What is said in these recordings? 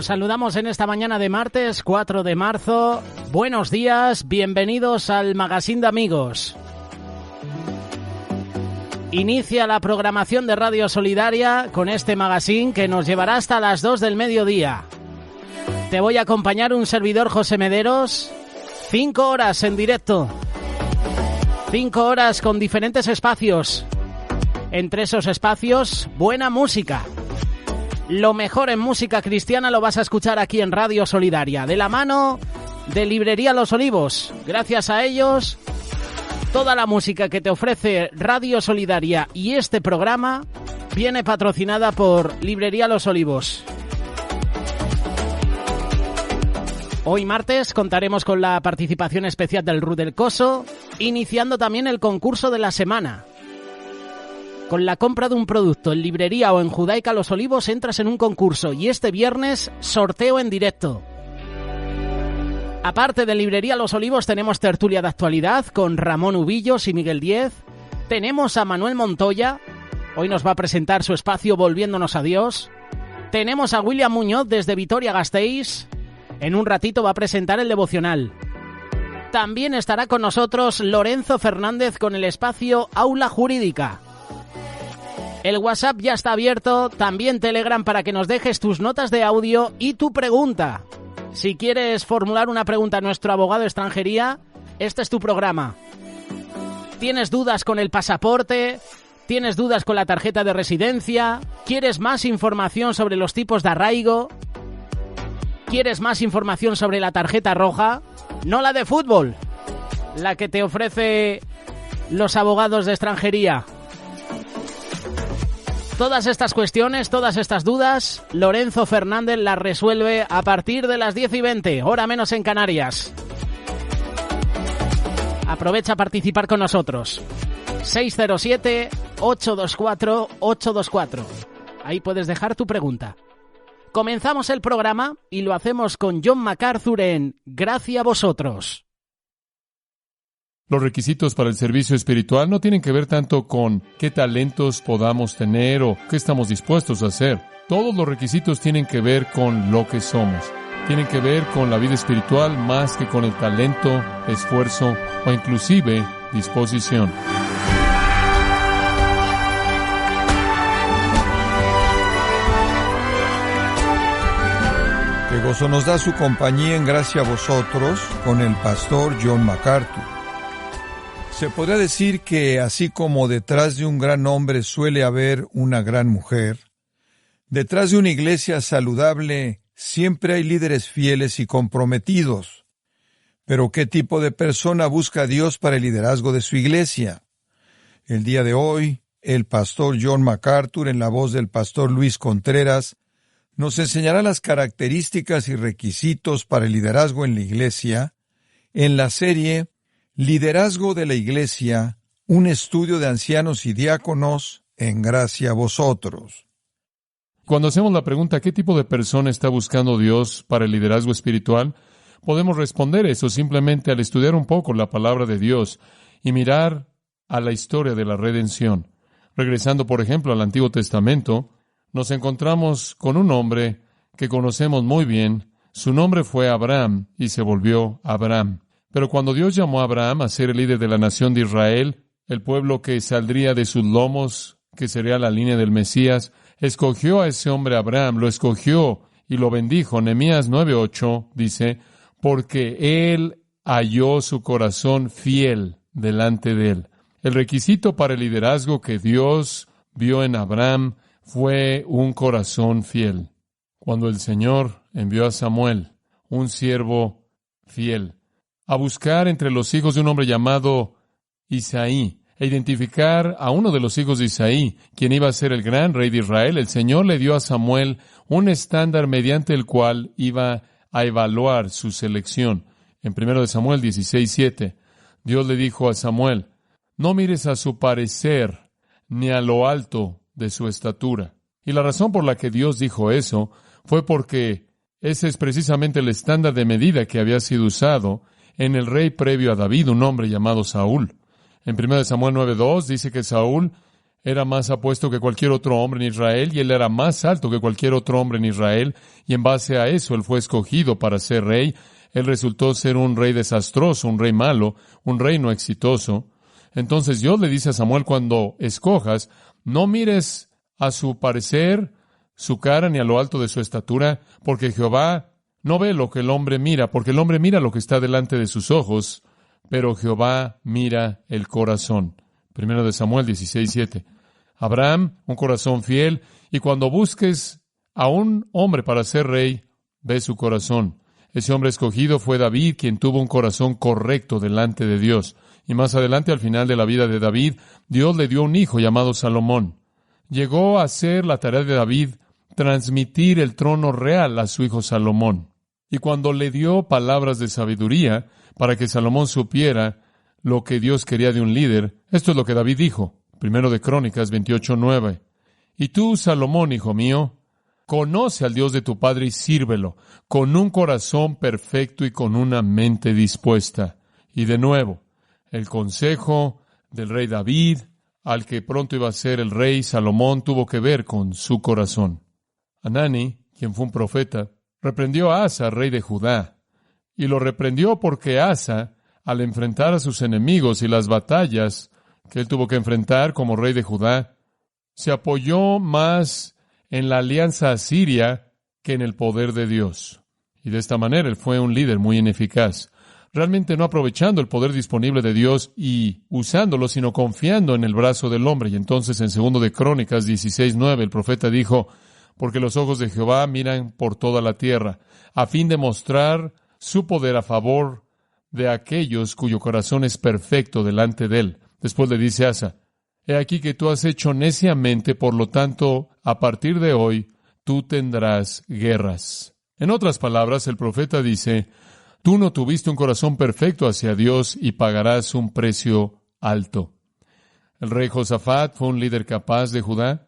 Os saludamos en esta mañana de martes 4 de marzo. Buenos días, bienvenidos al Magazín de Amigos. Inicia la programación de Radio Solidaria con este magazine que nos llevará hasta las 2 del mediodía. Te voy a acompañar un servidor, José Mederos, 5 horas en directo. 5 horas con diferentes espacios. Entre esos espacios, buena música. Lo mejor en música cristiana lo vas a escuchar aquí en Radio Solidaria, de la mano de Librería Los Olivos. Gracias a ellos, toda la música que te ofrece Radio Solidaria y este programa viene patrocinada por Librería Los Olivos. Hoy martes contaremos con la participación especial del RU del Coso, iniciando también el concurso de la semana. Con la compra de un producto en librería o en Judaica Los Olivos entras en un concurso y este viernes sorteo en directo. Aparte de Librería Los Olivos tenemos tertulia de actualidad con Ramón Ubillos y Miguel Díez. Tenemos a Manuel Montoya, hoy nos va a presentar su espacio Volviéndonos a Dios. Tenemos a William Muñoz desde Vitoria-Gasteiz, en un ratito va a presentar el devocional. También estará con nosotros Lorenzo Fernández con el espacio Aula Jurídica. El WhatsApp ya está abierto, también Telegram para que nos dejes tus notas de audio y tu pregunta. Si quieres formular una pregunta a nuestro abogado de extranjería, este es tu programa. ¿Tienes dudas con el pasaporte? ¿Tienes dudas con la tarjeta de residencia? ¿Quieres más información sobre los tipos de arraigo? ¿Quieres más información sobre la tarjeta roja? No la de fútbol, la que te ofrece los abogados de extranjería. Todas estas cuestiones, todas estas dudas, Lorenzo Fernández las resuelve a partir de las 10:20, hora menos en Canarias. Aprovecha a participar con nosotros. 607-824-824. Ahí puedes dejar tu pregunta. Comenzamos el programa y lo hacemos con John MacArthur en Gracia a vosotros. Los requisitos para el servicio espiritual no tienen que ver tanto con qué talentos podamos tener o qué estamos dispuestos a hacer. Todos los requisitos tienen que ver con lo que somos. Tienen que ver con la vida espiritual más que con el talento, esfuerzo o inclusive disposición. Qué gozo nos da su compañía en Gracia a vosotros con el pastor John MacArthur. Se podría decir que así como detrás de un gran hombre suele haber una gran mujer, detrás de una iglesia saludable siempre hay líderes fieles y comprometidos. Pero ¿qué tipo de persona busca a Dios para el liderazgo de su iglesia? El día de hoy, el pastor John MacArthur, en la voz del pastor Luis Contreras, nos enseñará las características y requisitos para el liderazgo en la iglesia en la serie Liderazgo de la Iglesia, un estudio de ancianos y diáconos en Gracia a vosotros. Cuando hacemos la pregunta ¿qué tipo de persona está buscando Dios para el liderazgo espiritual? Podemos responder eso simplemente al estudiar un poco la palabra de Dios y mirar a la historia de la redención. Regresando, por ejemplo, al Antiguo Testamento, nos encontramos con un hombre que conocemos muy bien. Su nombre fue Abraham y se volvió Abraham. Pero cuando Dios llamó a Abraham a ser el líder de la nación de Israel, el pueblo que saldría de sus lomos, que sería la línea del Mesías, escogió a ese hombre Abraham, lo escogió y lo bendijo. Nehemías 9:8 dice, porque él halló su corazón fiel delante de él. El requisito para el liderazgo que Dios vio en Abraham fue un corazón fiel. Cuando el Señor envió a Samuel, un siervo fiel, a buscar entre los hijos de un hombre llamado Isaí, e identificar a uno de los hijos de Isaí, quien iba a ser el gran rey de Israel, el Señor le dio a Samuel un estándar mediante el cual iba a evaluar su selección. En 1 Samuel 16:7, Dios le dijo a Samuel, no mires a su parecer, ni a lo alto de su estatura. Y la razón por la que Dios dijo eso fue porque Ese es precisamente el estándar de medida que había sido usado en el rey previo a David, un hombre llamado Saúl. En 1 Samuel 9:2 dice que Saúl era más apuesto que cualquier otro hombre en Israel, y él era más alto que cualquier otro hombre en Israel, y en base a eso él fue escogido para ser rey. Él resultó ser un rey desastroso, un rey malo, un rey no exitoso. Entonces Dios le dice a Samuel: cuando escojas, no mires a su parecer, su cara, ni a lo alto de su estatura, porque Jehová no ve lo que el hombre mira, porque el hombre mira lo que está delante de sus ojos, pero Jehová mira el corazón. 1 Samuel 16:7. Abraham, un corazón fiel, y cuando busques a un hombre para ser rey, ve su corazón. Ese hombre escogido fue David, quien tuvo un corazón correcto delante de Dios. Y más adelante, al final de la vida de David, Dios le dio un hijo llamado Salomón. Llegó a ser la tarea de David transmitir el trono real a su hijo Salomón. Y cuando le dio palabras de sabiduría para que Salomón supiera lo que Dios quería de un líder, esto es lo que David dijo. 1 de Crónicas 28:9. Y tú, Salomón, hijo mío, conoce al Dios de tu padre y sírvelo, con un corazón perfecto y con una mente dispuesta. Y de nuevo, el consejo del rey David, al que pronto iba a ser el rey Salomón, tuvo que ver con su corazón. Hanani, quien fue un profeta, reprendió a Asa, rey de Judá, y lo reprendió porque Asa, al enfrentar a sus enemigos y las batallas que él tuvo que enfrentar como rey de Judá, se apoyó más en la alianza asiria que en el poder de Dios. Y de esta manera él fue un líder muy ineficaz, realmente no aprovechando el poder disponible de Dios y usándolo, sino confiando en el brazo del hombre. Y entonces en 2 de Crónicas 16:9 el profeta dijo: porque los ojos de Jehová miran por toda la tierra, a fin de mostrar su poder a favor de aquellos cuyo corazón es perfecto delante de él. Después le dice a Asa: he aquí que tú has hecho neciamente, por lo tanto, a partir de hoy, tú tendrás guerras. En otras palabras, el profeta dice: tú no tuviste un corazón perfecto hacia Dios y pagarás un precio alto. El rey Josafat fue un líder capaz de Judá.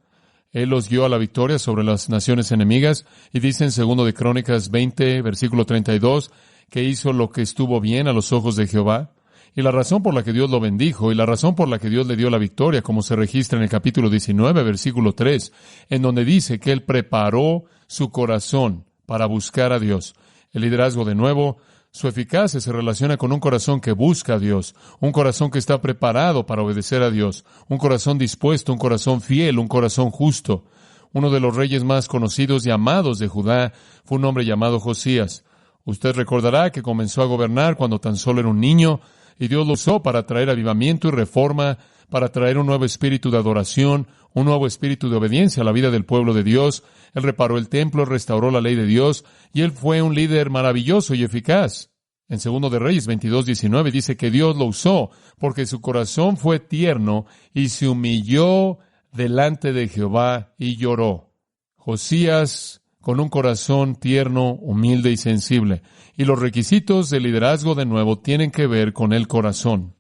Él los guió a la victoria sobre las naciones enemigas, y dice en 2 de Crónicas 20, versículo 32, que hizo lo que estuvo bien a los ojos de Jehová. Y la razón por la que Dios lo bendijo, y la razón por la que Dios le dio la victoria, como se registra en el capítulo 19, versículo 3, en donde dice que Él preparó su corazón para buscar a Dios. El liderazgo, de nuevo, su eficacia se relaciona con un corazón que busca a Dios, un corazón que está preparado para obedecer a Dios, un corazón dispuesto, un corazón fiel, un corazón justo. Uno de los reyes más conocidos y amados de Judá fue un hombre llamado Josías. Usted recordará que comenzó a gobernar cuando tan solo era un niño, y Dios lo usó para traer avivamiento y reforma, para traer un nuevo espíritu de adoración, un nuevo espíritu de obediencia a la vida del pueblo de Dios. Él reparó el templo, restauró la ley de Dios, y él fue un líder maravilloso y eficaz. En 2 de Reyes 22:19 dice que Dios lo usó porque su corazón fue tierno y se humilló delante de Jehová y lloró. Josías, con un corazón tierno, humilde y sensible. Y los requisitos de liderazgo, de nuevo, tienen que ver con el corazón.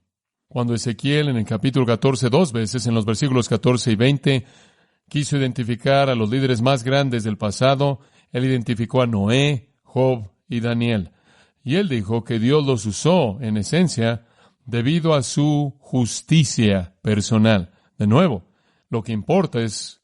Cuando Ezequiel, en el capítulo 14, 2 veces, en los versículos 14 y 20, quiso identificar a los líderes más grandes del pasado, él identificó a Noé, Job y Daniel. Y él dijo que Dios los usó, en esencia, debido a su justicia personal. De nuevo, lo que importa es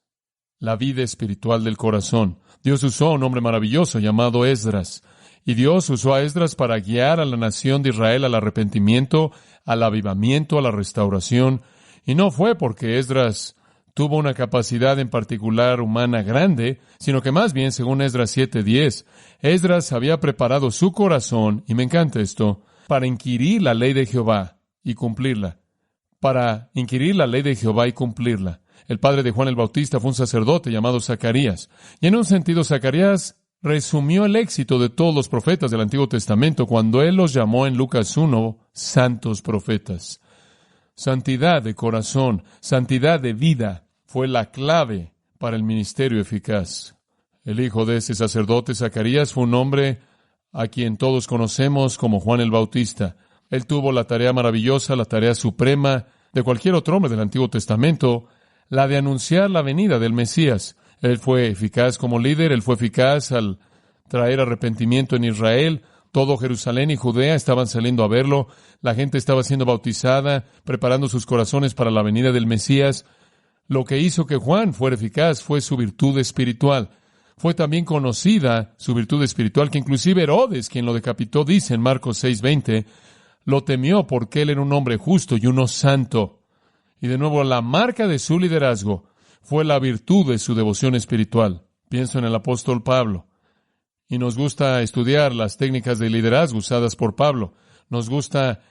la vida espiritual del corazón. Dios usó a un hombre maravilloso llamado Esdras. Y Dios usó a Esdras para guiar a la nación de Israel al arrepentimiento, al avivamiento, a la restauración. Y no fue porque Esdras tuvo una capacidad en particular humana grande, sino que más bien, según Esdras 7:10, Esdras había preparado su corazón, y me encanta esto, para inquirir la ley de Jehová y cumplirla. Para inquirir la ley de Jehová y cumplirla. El padre de Juan el Bautista fue un sacerdote llamado Zacarías. Y en un sentido, Zacarías resumió el éxito de todos los profetas del Antiguo Testamento cuando él los llamó en Lucas 1 santos profetas. Santidad de corazón, santidad de vida fue la clave para el ministerio eficaz. El hijo de ese sacerdote, Zacarías, fue un hombre a quien todos conocemos como Juan el Bautista. Él tuvo la tarea maravillosa, la tarea suprema de cualquier otro hombre del Antiguo Testamento, la de anunciar la venida del Mesías. Él fue eficaz como líder, él fue eficaz al traer arrepentimiento en Israel. Todo Jerusalén y Judea estaban saliendo a verlo. La gente estaba siendo bautizada, preparando sus corazones para la venida del Mesías. Lo que hizo que Juan fuera eficaz fue su virtud espiritual. Fue también conocida su virtud espiritual, que inclusive Herodes, quien lo decapitó, dice en Marcos 6:20, lo temió porque él era un hombre justo y uno santo. Y de nuevo, la marca de su liderazgo fue la virtud de su devoción espiritual. Pienso en el apóstol Pablo. Y nos gusta estudiar las técnicas de liderazgo usadas por Pablo. Nos gusta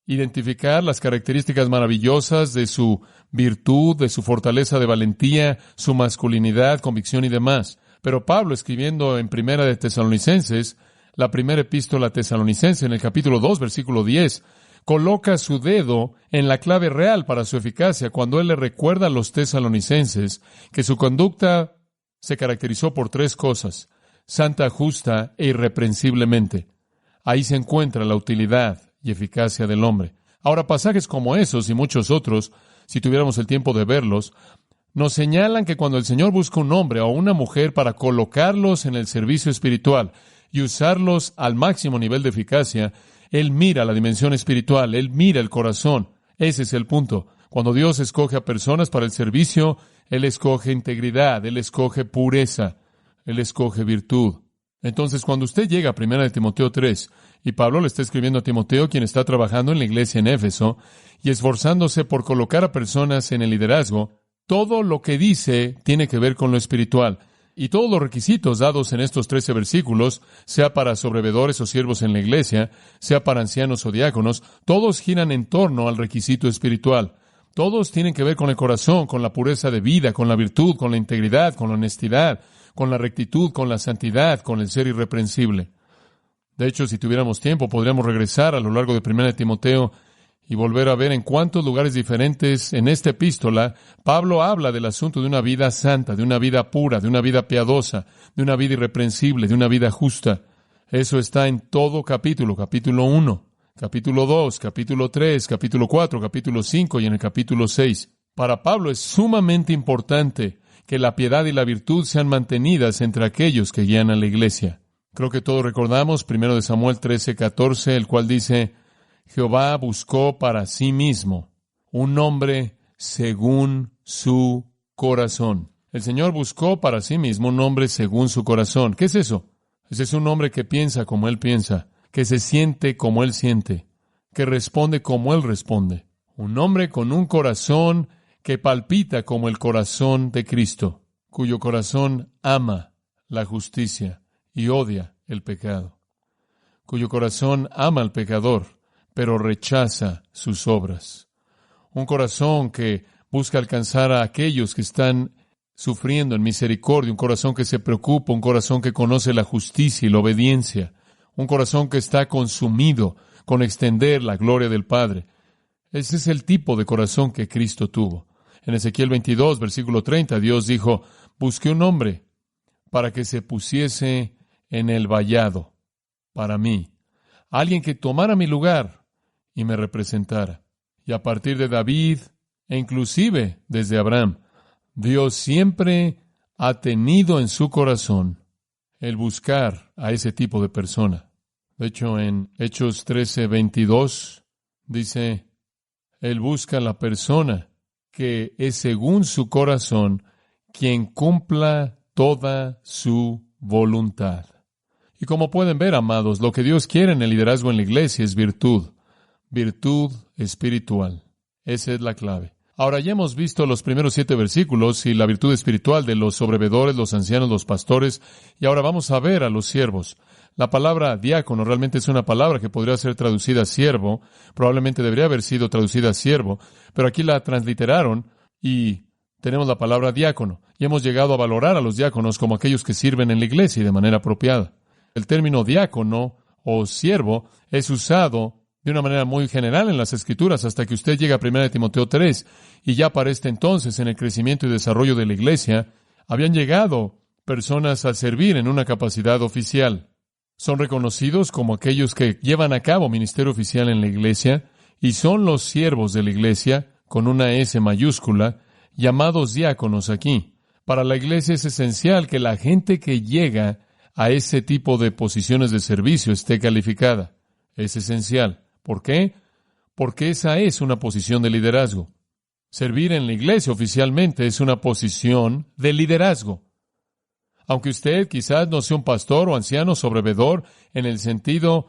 identificar las características maravillosas de su virtud, de su fortaleza de valentía, su masculinidad, convicción y demás. Pero Pablo, escribiendo en Primera de Tesalonicenses, la primera epístola tesalonicense, en el capítulo 2, versículo 10, coloca su dedo en la clave real para su eficacia cuando él le recuerda a los tesalonicenses que su conducta se caracterizó por tres cosas: santa, justa e irreprensiblemente. Ahí se encuentra la utilidad y eficacia del hombre. Ahora, pasajes como esos y muchos otros, si tuviéramos el tiempo de verlos, nos señalan que cuando el Señor busca un hombre o una mujer para colocarlos en el servicio espiritual y usarlos al máximo nivel de eficacia, Él mira la dimensión espiritual, Él mira el corazón. Ese es el punto. Cuando Dios escoge a personas para el servicio, Él escoge integridad, Él escoge pureza, Él escoge virtud. Entonces, cuando usted llega a 1 Timoteo 3, y Pablo le está escribiendo a Timoteo, quien está trabajando en la iglesia en Éfeso, y esforzándose por colocar a personas en el liderazgo, todo lo que dice tiene que ver con lo espiritual. Y todos los requisitos dados en estos 13 versículos, sea para sobrevedores o siervos en la iglesia, sea para ancianos o diáconos, todos giran en torno al requisito espiritual. Todos tienen que ver con el corazón, con la pureza de vida, con la virtud, con la integridad, con la honestidad, con la rectitud, con la santidad, con el ser irreprensible. De hecho, si tuviéramos tiempo, podríamos regresar a lo largo de 1 Timoteo y volver a ver en cuántos lugares diferentes en esta epístola Pablo habla del asunto de una vida santa, de una vida pura, de una vida piadosa, de una vida irreprensible, de una vida justa. Eso está en todo capítulo 1, capítulo 2, capítulo 3, capítulo 4, capítulo 5 y en el capítulo 6. Para Pablo es sumamente importante que la piedad y la virtud sean mantenidas entre aquellos que guían a la iglesia. Creo que todos recordamos 1 Samuel 13:14, el cual dice: Jehová buscó para sí mismo un hombre según su corazón. El Señor buscó para sí mismo un hombre según su corazón. ¿Qué es eso? Ese es un hombre que piensa como Él piensa, que se siente como Él siente, que responde como Él responde. Un hombre con un corazón que palpita como el corazón de Cristo, cuyo corazón ama la justicia y odia el pecado, cuyo corazón ama al pecador, pero rechaza sus obras. Un corazón que busca alcanzar a aquellos que están sufriendo en misericordia, un corazón que se preocupa, un corazón que conoce la justicia y la obediencia, un corazón que está consumido con extender la gloria del Padre. Ese es el tipo de corazón que Cristo tuvo. En Ezequiel 22, versículo 30, Dios dijo: busqué un hombre para que se pusiese en el vallado para mí, alguien que tomara mi lugar y me representara. Y a partir de David, e inclusive desde Abraham, Dios siempre ha tenido en su corazón el buscar a ese tipo de persona. De hecho, en Hechos 13:22 dice: Él busca a la persona que es según su corazón, quien cumpla toda su voluntad. Y como pueden ver, amados, lo que Dios quiere en el liderazgo en la iglesia es virtud. Virtud espiritual. Esa es la clave. Ahora, ya hemos visto los primeros 7 versículos y la virtud espiritual de los sobrevedores, los ancianos, los pastores, y ahora vamos a ver a los siervos. La palabra diácono realmente es una palabra que podría ser traducida siervo, probablemente debería haber sido traducida siervo, pero aquí la transliteraron y tenemos la palabra diácono, y hemos llegado a valorar a los diáconos como aquellos que sirven en la iglesia y de manera apropiada. El término diácono o siervo es usado de una manera muy general en las Escrituras hasta que usted llega a 1 Timoteo 3, y ya para este entonces, en el crecimiento y desarrollo de la iglesia, habían llegado personas a servir en una capacidad oficial. Son reconocidos como aquellos que llevan a cabo ministerio oficial en la iglesia, y son los siervos de la iglesia, con una S mayúscula, llamados diáconos aquí. Para la iglesia es esencial que la gente que llega a ese tipo de posiciones de servicio esté calificada. Es esencial. ¿Por qué? Porque esa es una posición de liderazgo. Servir en la iglesia oficialmente es una posición de liderazgo. Aunque usted quizás no sea un pastor o anciano sobrevedor en el sentido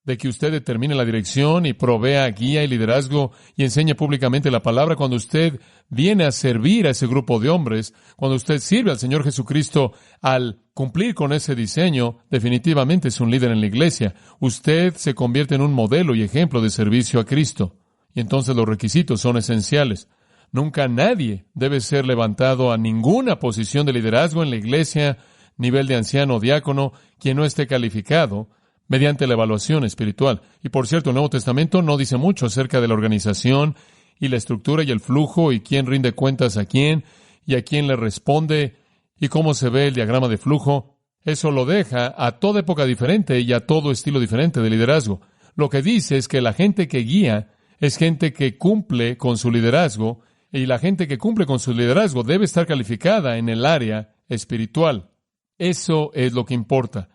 de que usted determine la dirección y provea guía y liderazgo y enseñe públicamente la palabra, cuando usted viene a servir a ese grupo de hombres, cuando usted sirve al Señor Jesucristo al cumplir con ese diseño, definitivamente es un líder en la iglesia. Usted se convierte en un modelo y ejemplo de servicio a Cristo. Y entonces los requisitos son esenciales. Nunca nadie debe ser levantado a ninguna posición de liderazgo en la iglesia, nivel de anciano o diácono, quien no esté calificado mediante la evaluación espiritual. Y por cierto, el Nuevo Testamento no dice mucho acerca de la organización y la estructura y el flujo y quién rinde cuentas a quién y a quién le responde y cómo se ve el diagrama de flujo. Eso lo deja a toda época diferente y a todo estilo diferente de liderazgo. Lo que dice es que la gente que guía es gente que cumple con su liderazgo, y la gente que cumple con su liderazgo debe estar calificada en el área espiritual. Eso es lo que importa.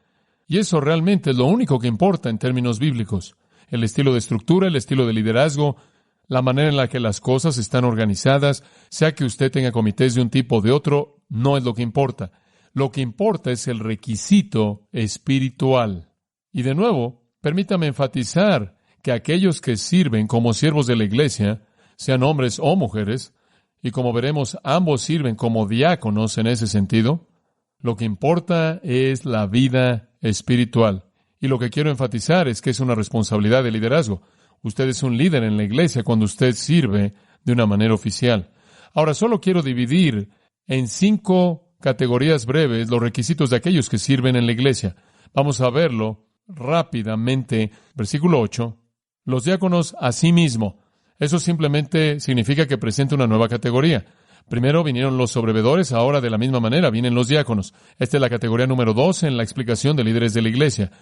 Y eso realmente es lo único que importa en términos bíblicos. El estilo de estructura, el estilo de liderazgo, la manera en la que las cosas están organizadas, sea que usted tenga comités de un tipo o de otro, no es lo que importa. Lo que importa es el requisito espiritual. Y de nuevo, permítame enfatizar que aquellos que sirven como siervos de la iglesia, sean hombres o mujeres, y como veremos, ambos sirven como diáconos en ese sentido, lo que importa es la vida espiritual. Y lo que quiero enfatizar es que es una responsabilidad de liderazgo. Usted es un líder en la iglesia cuando usted sirve de una manera oficial. Ahora, solo quiero dividir en 5 categorías breves los requisitos de aquellos que sirven en la iglesia. Vamos a verlo rápidamente. Versículo 8. Los diáconos asimismo. Eso simplemente significa que presenta una nueva categoría. Primero vinieron los sobrevedores, ahora de la misma manera vienen los diáconos. Esta es la categoría número 2 en la explicación de líderes de la iglesia.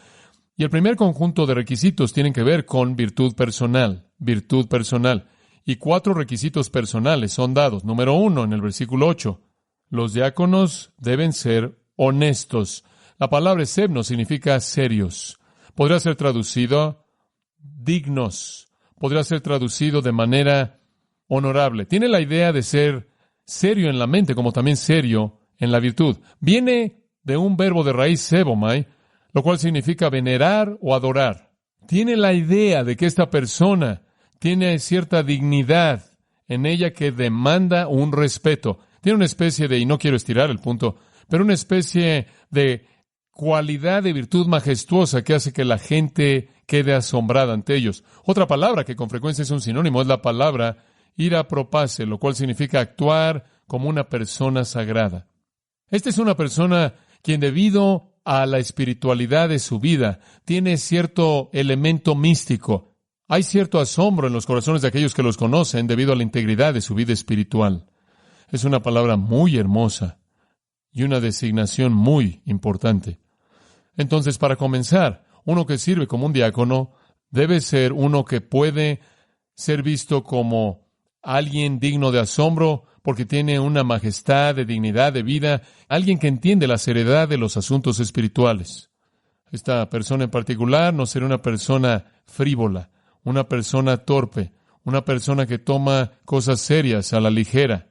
Y el primer conjunto de requisitos tienen que ver con virtud personal. Virtud personal. Y 4 requisitos personales son dados. Número 1, en el versículo 8. Los diáconos deben ser honestos. La palabra esebno significa serios. Podría ser traducido dignos. Podría ser traducido de manera honorable. Tiene la idea de ser serio en la mente, como también serio en la virtud. Viene de un verbo de raíz sebomai, lo cual significa venerar o adorar. Tiene la idea de que esta persona tiene cierta dignidad en ella que demanda un respeto. Tiene una especie de, y no quiero estirar el punto, pero una especie de cualidad de virtud majestuosa que hace que la gente quede asombrada ante ellos. Otra palabra que con frecuencia es un sinónimo es la palabra ira propace, lo cual significa actuar como una persona sagrada. Esta es una persona quien, debido a la espiritualidad de su vida, tiene cierto elemento místico. Hay cierto asombro en los corazones de aquellos que los conocen debido a la integridad de su vida espiritual. Es una palabra muy hermosa y una designación muy importante. Entonces, para comenzar, uno que sirve como un diácono debe ser uno que puede ser visto como alguien digno de asombro porque tiene una majestad de dignidad de vida, alguien que entiende la seriedad de los asuntos espirituales. Esta persona en particular no será una persona frívola, una persona torpe, una persona que toma cosas serias a la ligera,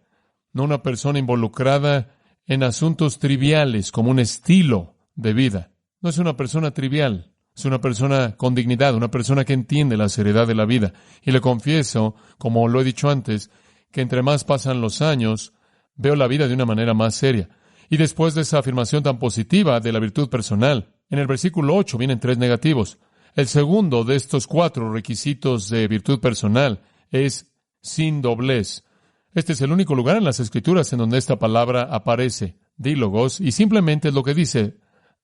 no una persona involucrada en asuntos triviales como un estilo de vida. No es una persona trivial, es una persona con dignidad, una persona que entiende la seriedad de la vida. Y le confieso, como lo he dicho antes, que entre más pasan los años, veo la vida de una manera más seria. Y después de esa afirmación tan positiva de la virtud personal, en el versículo 8 vienen 3 negativos. El segundo de estos 4 requisitos de virtud personal es sin doblez. Este es el único lugar en las Escrituras en donde esta palabra aparece, dílogos, y simplemente es lo que dice,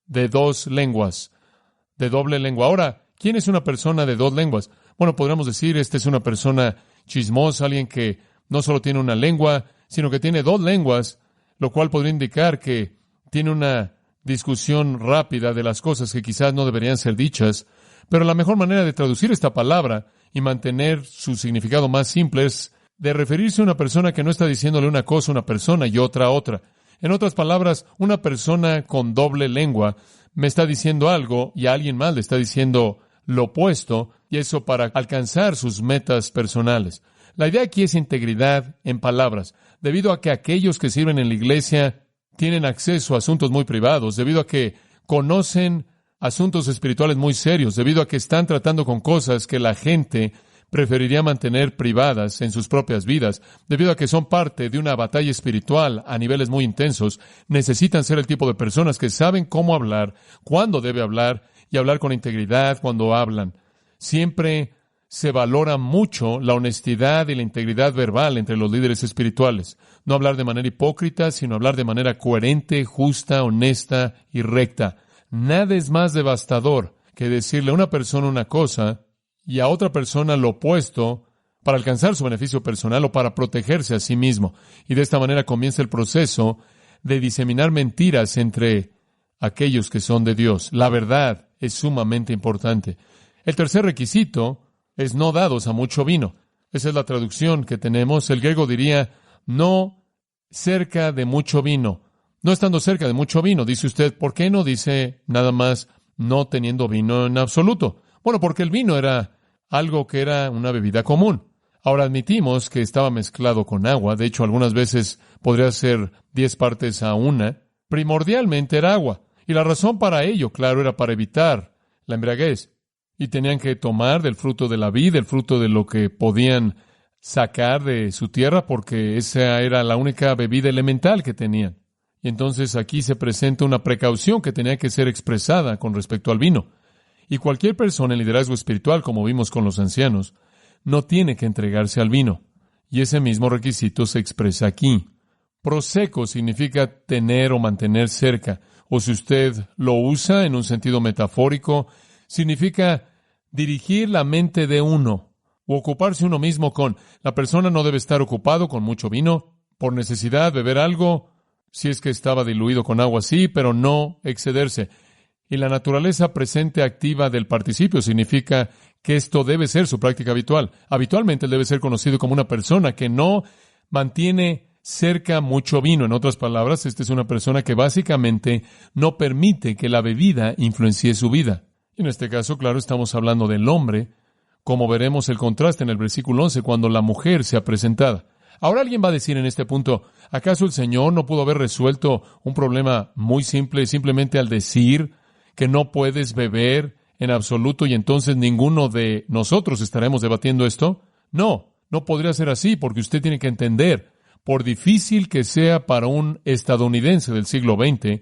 de 2 lenguas, de doble lengua. Ahora, ¿quién es una persona de 2 lenguas? Bueno, podríamos decir, esta es una persona chismosa, alguien que no solo tiene una lengua, sino que tiene 2 lenguas, lo cual podría indicar que tiene una discusión rápida de las cosas que quizás no deberían ser dichas, pero la mejor manera de traducir esta palabra y mantener su significado más simple es de referirse a una persona que no está diciéndole una cosa a una persona y otra a otra. En otras palabras, una persona con doble lengua me está diciendo algo y a alguien más le está diciendo lo opuesto, y eso para alcanzar sus metas personales. La idea aquí es integridad en palabras, debido a que aquellos que sirven en la iglesia tienen acceso a asuntos muy privados, debido a que conocen asuntos espirituales muy serios, debido a que están tratando con cosas que la gente preferiría mantener privadas en sus propias vidas, debido a que son parte de una batalla espiritual a niveles muy intensos, necesitan ser el tipo de personas que saben cómo hablar, cuándo debe hablar y hablar con integridad cuando hablan. Siempre se valora mucho la honestidad y la integridad verbal entre los líderes espirituales. No hablar de manera hipócrita, sino hablar de manera coherente, justa, honesta y recta. Nada es más devastador que decirle a una persona una cosa y a otra persona lo opuesto para alcanzar su beneficio personal o para protegerse a sí mismo. Y de esta manera comienza el proceso de diseminar mentiras entre aquellos que son de Dios. La verdad es sumamente importante. El tercer requisito es no dados a mucho vino. Esa es la traducción que tenemos. El griego diría no cerca de mucho vino. No estando cerca de mucho vino. Dice usted, ¿por qué no dice nada más no teniendo vino en absoluto? Bueno, porque el vino era algo que era una bebida común. Ahora admitimos que estaba mezclado con agua. De hecho, algunas veces podría ser 10 partes a 1. Primordialmente era agua. Y la razón para ello, claro, era para evitar la embriaguez. Y tenían que tomar del fruto de la vid, del fruto de lo que podían sacar de su tierra, porque esa era la única bebida elemental que tenían. Y entonces aquí se presenta una precaución que tenía que ser expresada con respecto al vino. Y cualquier persona en liderazgo espiritual, como vimos con los ancianos, no tiene que entregarse al vino. Y ese mismo requisito se expresa aquí. Prosecco significa tener o mantener cerca, o si usted lo usa en un sentido metafórico, significa dirigir la mente de uno, o ocuparse uno mismo con. La persona no debe estar ocupado con mucho vino, por necesidad, beber algo, si es que estaba diluido con agua, sí, pero no excederse. Y la naturaleza presente activa del participio significa que esto debe ser su práctica habitual. Habitualmente él debe ser conocido como una persona que no mantiene cerca mucho vino. En otras palabras, esta es una persona que básicamente no permite que la bebida influencie su vida. Y en este caso, claro, estamos hablando del hombre, como veremos el contraste en el versículo 11, cuando la mujer sea presentada. Ahora alguien va a decir en este punto, ¿acaso el Señor no pudo haber resuelto un problema muy simple simplemente al decir que no puedes beber en absoluto y entonces ninguno de nosotros estaremos debatiendo esto? No, no podría ser así, porque usted tiene que entender, por difícil que sea para un estadounidense del siglo XX,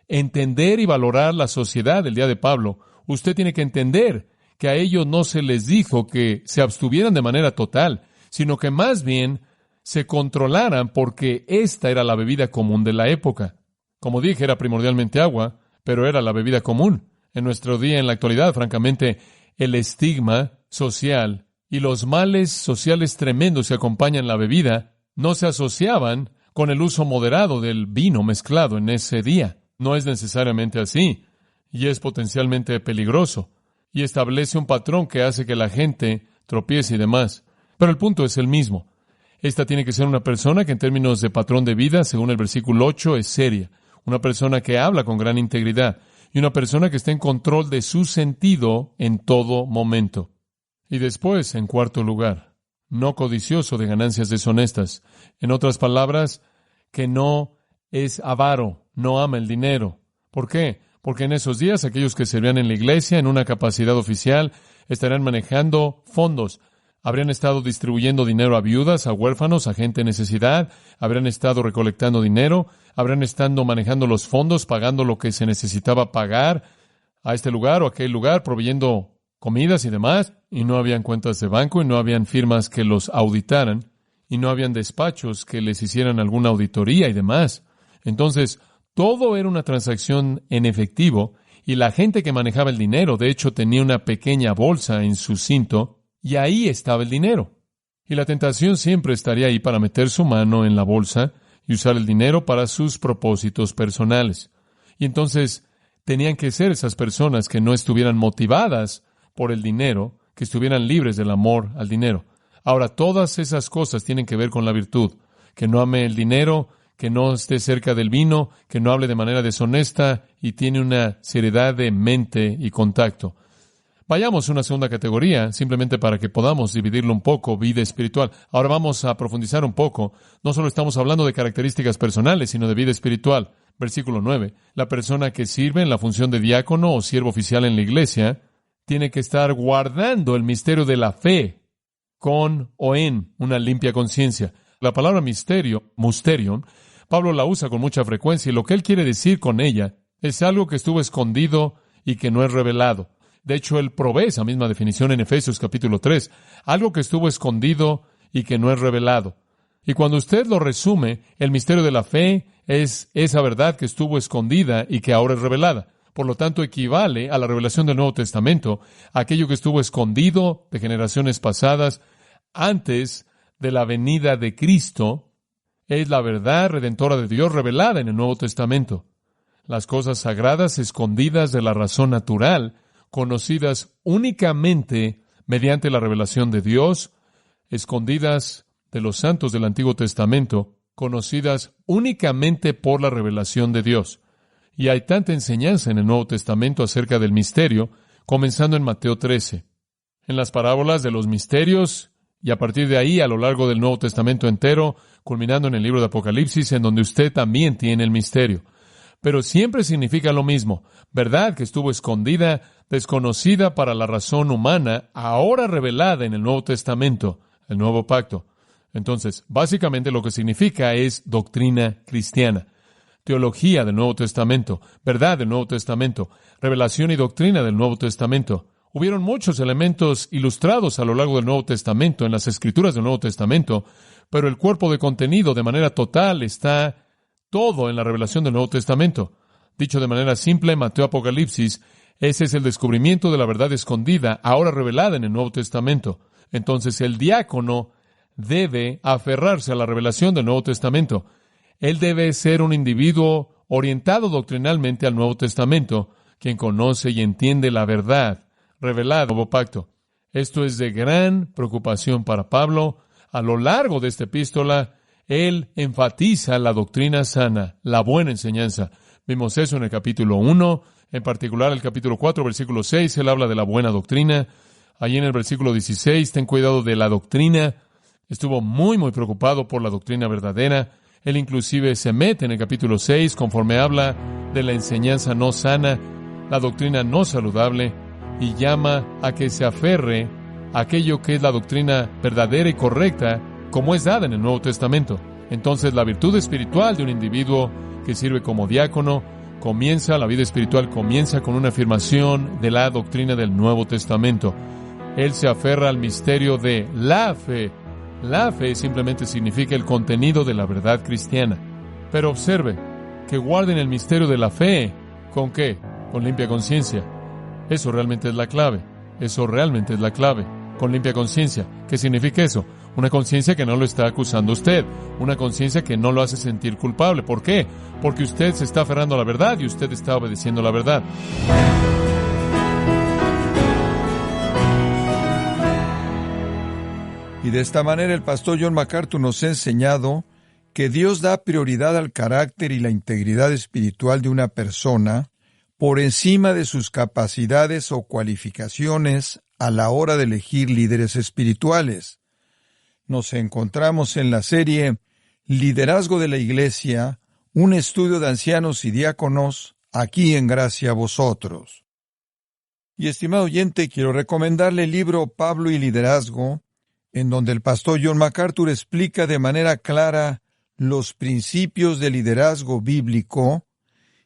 entender y valorar la sociedad del día de Pablo, usted tiene que entender que a ellos no se les dijo que se abstuvieran de manera total, sino que más bien se controlaran porque esta era la bebida común de la época. Como dije, era primordialmente agua, pero era la bebida común. En nuestro día, en la actualidad, francamente, el estigma social y los males sociales tremendos que acompañan la bebida no se asociaban con el uso moderado del vino mezclado en ese día. No es necesariamente así, y es potencialmente peligroso, y establece un patrón que hace que la gente tropiece y demás. Pero el punto es el mismo. Esta tiene que ser una persona que en términos de patrón de vida, según el versículo 8, es seria. Una persona que habla con gran integridad y una persona que está en control de su sentido en todo momento. Y después, en cuarto lugar, no codicioso de ganancias deshonestas. En otras palabras, que no es avaro, no ama el dinero. ¿Por qué? Porque en esos días aquellos que servían en la iglesia en una capacidad oficial estarán manejando fondos. Habrían estado distribuyendo dinero a viudas, a huérfanos, a gente en necesidad. Habrían estado recolectando dinero. Habrían estado manejando los fondos, pagando lo que se necesitaba pagar a este lugar o aquel lugar, proveyendo comidas y demás. Y no habían cuentas de banco y no habían firmas que los auditaran. Y no habían despachos que les hicieran alguna auditoría y demás. Entonces, todo era una transacción en efectivo. Y la gente que manejaba el dinero, de hecho, tenía una pequeña bolsa en su cinto. Y ahí estaba el dinero. Y la tentación siempre estaría ahí para meter su mano en la bolsa y usar el dinero para sus propósitos personales. Y entonces tenían que ser esas personas que no estuvieran motivadas por el dinero, que estuvieran libres del amor al dinero. Ahora, todas esas cosas tienen que ver con la virtud. Que no ame el dinero, que no esté cerca del vino, que no hable de manera deshonesta y tiene una seriedad de mente y contacto. Vayamos a una segunda categoría, simplemente para que podamos dividirlo un poco, vida espiritual. Ahora vamos a profundizar un poco. No solo estamos hablando de características personales, sino de vida espiritual. Versículo 9. La persona que sirve en la función de diácono o siervo oficial en la iglesia tiene que estar guardando el misterio de la fe con o en una limpia conciencia. La palabra misterio, mysterion, Pablo la usa con mucha frecuencia y lo que él quiere decir con ella es algo que estuvo escondido y que no es revelado. De hecho, él provee esa misma definición en Efesios capítulo 3, algo que estuvo escondido y que no es revelado. Y cuando usted lo resume, el misterio de la fe es esa verdad que estuvo escondida y que ahora es revelada. Por lo tanto, equivale a la revelación del Nuevo Testamento, aquello que estuvo escondido de generaciones pasadas antes de la venida de Cristo, es la verdad redentora de Dios revelada en el Nuevo Testamento. Las cosas sagradas escondidas de la razón natural, conocidas únicamente mediante la revelación de Dios, escondidas de los santos del Antiguo Testamento, conocidas únicamente por la revelación de Dios. Y hay tanta enseñanza en el Nuevo Testamento acerca del misterio, comenzando en Mateo 13. En las parábolas de los misterios, y a partir de ahí, a lo largo del Nuevo Testamento entero, culminando en el libro de Apocalipsis, en donde usted también tiene el misterio. Pero siempre significa lo mismo, verdad que estuvo escondida, desconocida para la razón humana, ahora revelada en el Nuevo Testamento, el Nuevo Pacto. Entonces, básicamente lo que significa es doctrina cristiana, teología del Nuevo Testamento, verdad del Nuevo Testamento, revelación y doctrina del Nuevo Testamento. Hubieron muchos elementos ilustrados a lo largo del Nuevo Testamento, en las Escrituras del Nuevo Testamento, pero el cuerpo de contenido de manera total está todo en la revelación del Nuevo Testamento. Dicho de manera simple, Mateo Apocalipsis, ese es el descubrimiento de la verdad escondida, ahora revelada en el Nuevo Testamento. Entonces, el diácono debe aferrarse a la revelación del Nuevo Testamento. Él debe ser un individuo orientado doctrinalmente al Nuevo Testamento, quien conoce y entiende la verdad revelada en el Nuevo Pacto. Esto es de gran preocupación para Pablo. A lo largo de esta epístola, él enfatiza la doctrina sana, la buena enseñanza. Vimos eso en el capítulo 1, en particular el capítulo 4, versículo 6, él habla de la buena doctrina. Allí en el versículo 16, ten cuidado de la doctrina. Estuvo muy preocupado por la doctrina verdadera. Él inclusive se mete en el capítulo 6 conforme habla de la enseñanza no sana, la doctrina no saludable, y llama a que se aferre a aquello que es la doctrina verdadera y correcta, como es dada en el Nuevo Testamento. Entonces, la virtud espiritual de un individuo que sirve como diácono la vida espiritual comienza con una afirmación de la doctrina del Nuevo Testamento. Él se aferra al misterio de la fe. La fe simplemente significa el contenido de la verdad cristiana. Pero observe que guarden el misterio de la fe. ¿Con qué? Con limpia conciencia. Eso realmente es la clave. Eso realmente es la clave. Con limpia conciencia. ¿Qué significa eso? Una conciencia que no lo está acusando usted. Una conciencia que no lo hace sentir culpable. ¿Por qué? Porque usted se está aferrando a la verdad y usted está obedeciendo la verdad. Y de esta manera el pastor John MacArthur nos ha enseñado que Dios da prioridad al carácter y la integridad espiritual de una persona por encima de sus capacidades o cualificaciones a la hora de elegir líderes espirituales. Nos encontramos en la serie Liderazgo de la Iglesia, un estudio de ancianos y diáconos, aquí en Gracia a Vosotros. Y estimado oyente, quiero recomendarle el libro Pablo y Liderazgo, en donde el pastor John MacArthur explica de manera clara los principios de liderazgo bíblico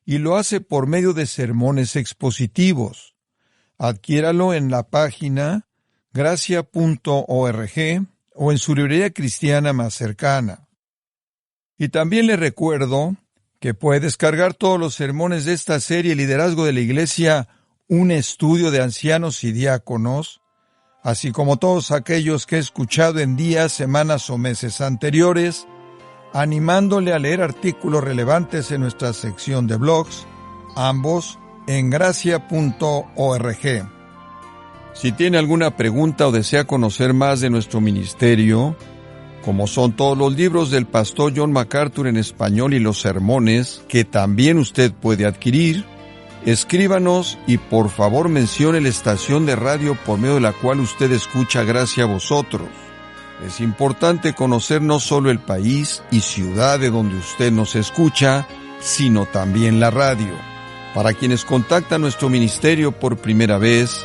y lo hace por medio de sermones expositivos. Adquiéralo en la página gracia.org o en su librería cristiana más cercana. Y también le recuerdo que puede descargar todos los sermones de esta serie Liderazgo de la Iglesia, un estudio de ancianos y diáconos, así como todos aquellos que he escuchado en días, semanas o meses anteriores, animándole a leer artículos relevantes en nuestra sección de blogs, ambos en gracia.org. Si tiene alguna pregunta o desea conocer más de nuestro ministerio, como son todos los libros del pastor John MacArthur en español y los sermones, que también usted puede adquirir, escríbanos y por favor mencione la estación de radio por medio de la cual usted escucha Gracia a Vosotros. Es importante conocer no solo el país y ciudad de donde usted nos escucha, sino también la radio. Para quienes contactan nuestro ministerio por primera vez,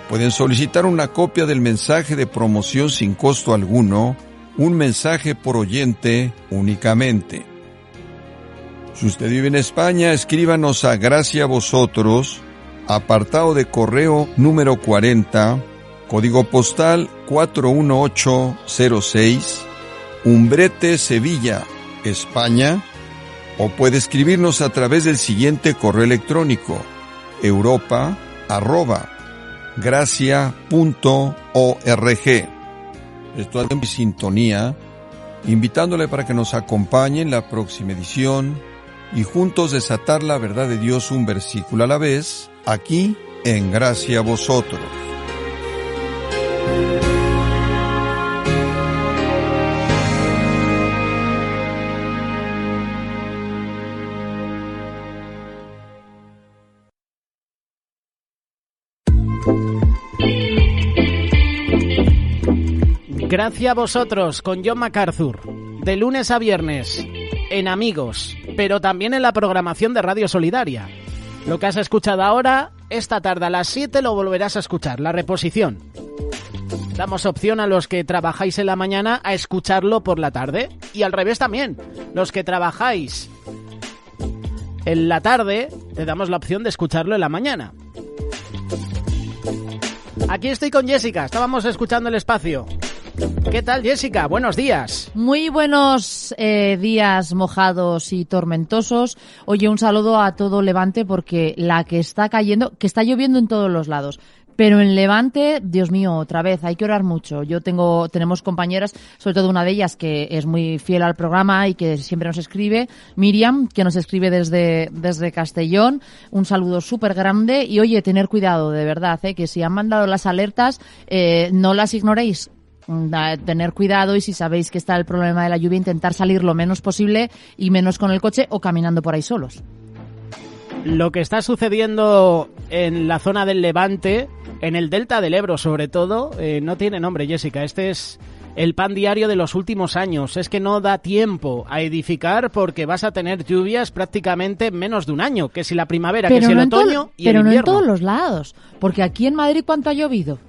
pueden solicitar una copia del mensaje de promoción sin costo alguno, un mensaje por oyente únicamente. Si usted vive en España, escríbanos a Gracia a Vosotros, apartado de correo número 40, código postal 41806, Umbrete, Sevilla, España, o puede escribirnos a través del siguiente correo electrónico, europa@gracia.org. Estoy en sintonía, invitándole para que nos acompañe en la próxima edición y juntos desatar la verdad de Dios un versículo a la vez, aquí en Gracia a Vosotros. Gracias a Vosotros con John MacArthur, de lunes a viernes, en Amigos, pero también en la programación de Radio Solidaria. Lo que has escuchado ahora, esta tarde a las 7 lo volverás a escuchar, la reposición. Damos opción a los que trabajáis en la mañana a escucharlo por la tarde, y al revés también, los que trabajáis en la tarde, te damos la opción de escucharlo en la mañana. Aquí estoy con Jessica, estábamos escuchando el espacio. ¿Qué tal, Jessica? Buenos días. Muy buenos días mojados y tormentosos. Oye, un saludo a todo Levante porque la que está cayendo, que está lloviendo en todos los lados. Pero en Levante, Dios mío, otra vez, hay que orar mucho. Tenemos compañeras, sobre todo una de ellas que es muy fiel al programa y que siempre nos escribe, Miriam, que nos escribe desde Castellón. Un saludo súper grande y oye, tener cuidado, de verdad, que si han mandado las alertas, no las ignoréis. Tener cuidado y si sabéis que está el problema de la lluvia, intentar salir lo menos posible y menos con el coche o caminando por ahí solos. Lo que está sucediendo en la zona del Levante, en el delta del Ebro sobre todo, no tiene nombre, Jessica. Este es el pan diario de los últimos años. Es que no da tiempo a edificar porque vas a tener lluvias prácticamente en menos de un año, que si la primavera, pero que si no el otoño y el invierno. Pero no en todos los lados, porque aquí en Madrid, ¿cuánto ha llovido?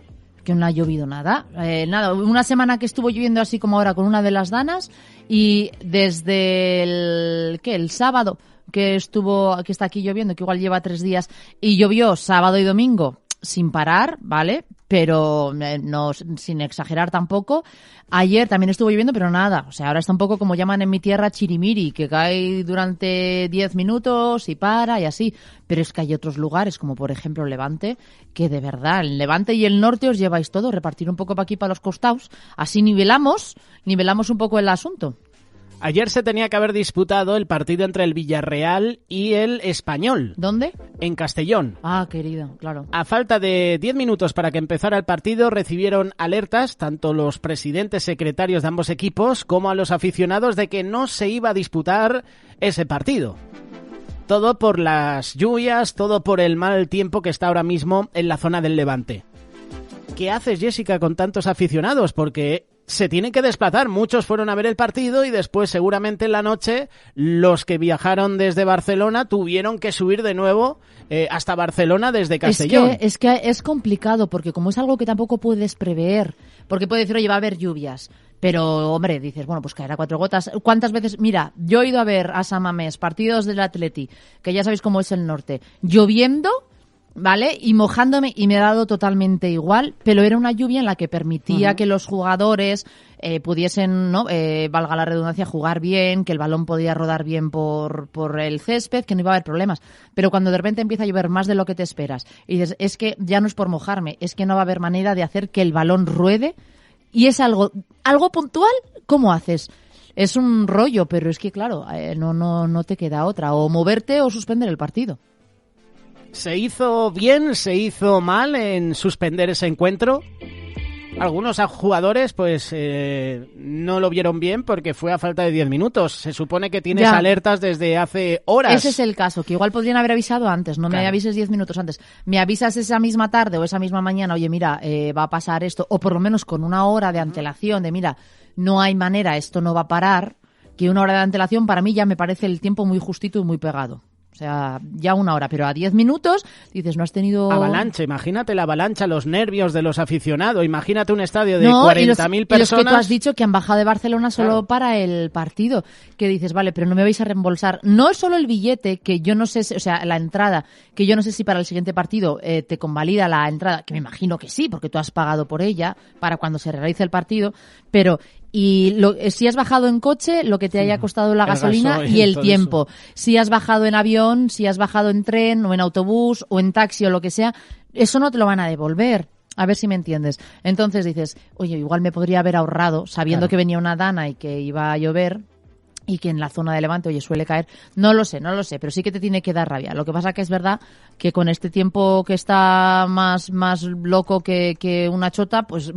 Que no ha llovido nada. Nada, una semana que estuvo lloviendo así como ahora con una de las danas y desde el sábado que está aquí lloviendo, que igual lleva 3 días, y llovió sábado y domingo sin parar, ¿vale? Pero no sin exagerar tampoco. Ayer también estuvo lloviendo, pero nada. O sea, ahora está un poco como llaman en mi tierra chirimiri, que cae durante 10 minutos y para y así. Pero es que hay otros lugares, como por ejemplo Levante, que de verdad, el Levante y el norte os lleváis todo, repartir un poco para aquí, para los costados. Así nivelamos un poco el asunto. Ayer se tenía que haber disputado el partido entre el Villarreal y el Español. ¿Dónde? En Castellón. Ah, querido, claro. A falta de 10 minutos para que empezara el partido, recibieron alertas tanto los presidentes secretarios de ambos equipos como a los aficionados de que no se iba a disputar ese partido. Todo por las lluvias, todo por el mal tiempo que está ahora mismo en la zona del Levante. ¿Qué haces, Jessica, con tantos aficionados? Porque se tienen que desplazar. Muchos fueron a ver el partido y después, seguramente en la noche, los que viajaron desde Barcelona tuvieron que subir de nuevo hasta Barcelona desde Castellón. Es que es complicado porque como es algo que tampoco puedes prever, porque puede decir, oye, va a haber lluvias. Pero, hombre, dices, bueno, pues caerá 4 gotas. ¿Cuántas veces? Mira, yo he ido a ver a San Mamés partidos del Atleti, que ya sabéis cómo es el norte, lloviendo, ¿vale? Y mojándome, y me ha dado totalmente igual, pero era una lluvia en la que permitía que los jugadores pudiesen, ¿no? Valga la redundancia, jugar bien, que el balón podía rodar bien por el césped, que no iba a haber problemas. Pero cuando de repente empieza a llover más de lo que te esperas, y dices, es que ya no es por mojarme, es que no va a haber manera de hacer que el balón ruede, y es algo puntual, ¿cómo haces? Es un rollo, pero es que claro, no te queda otra, o moverte o suspender el partido. ¿Se hizo bien, se hizo mal en suspender ese encuentro? Algunos jugadores pues no lo vieron bien porque fue a falta de 10 minutos. Se supone que tienes alertas desde hace horas. Ese es el caso, que igual podrían haber avisado antes, no me avises 10 minutos antes. Me avisas esa misma tarde o esa misma mañana, oye, mira, va a pasar esto, o por lo menos con una hora de antelación de, mira, no hay manera, esto no va a parar, que una hora de antelación para mí ya me parece el tiempo muy justito y muy pegado. O sea, ya una hora, pero a 10 minutos dices, no has tenido... Avalancha, imagínate la avalancha, los nervios de los aficionados, imagínate un estadio de 40.000 personas. Y los que tú has dicho que han bajado de Barcelona solo para el partido, que dices, vale, pero no me vais a reembolsar. No es solo el billete, que yo no sé, o sea, la entrada, que yo no sé si para el siguiente partido te convalida la entrada, que me imagino que sí, porque tú has pagado por ella para cuando se realice el partido, pero... Y si has bajado en coche, lo que te haya costado la gasolina y el tiempo. Eso. Si has bajado en avión, si has bajado en tren o en autobús o en taxi o lo que sea, eso no te lo van a devolver. A ver si me entiendes. Entonces dices, oye, igual me podría haber ahorrado, sabiendo que venía una dana y que iba a llover y que en la zona de Levante, oye, suele caer. No lo sé, pero sí que te tiene que dar rabia. Lo que pasa que es verdad que con este tiempo que está más loco que una chota, pues...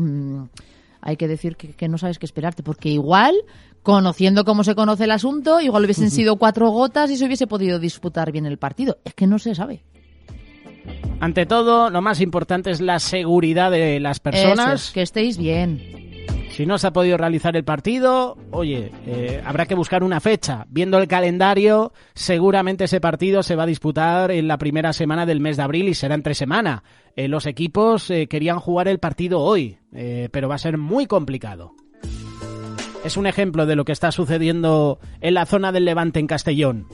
hay que decir que no sabes qué esperarte, porque igual, conociendo cómo se conoce el asunto, igual hubiesen sido 4 gotas y se hubiese podido disputar bien el partido. Es que no se sabe. Ante todo, lo más importante es la seguridad de las personas. Eso es, que estéis bien. Si no se ha podido realizar el partido, oye, habrá que buscar una fecha. Viendo el calendario, seguramente ese partido se va a disputar en la primera semana del mes de abril y será entre semana. Los equipos querían jugar el partido hoy, pero va a ser muy complicado. Es un ejemplo de lo que está sucediendo en la zona del Levante, en Castellón.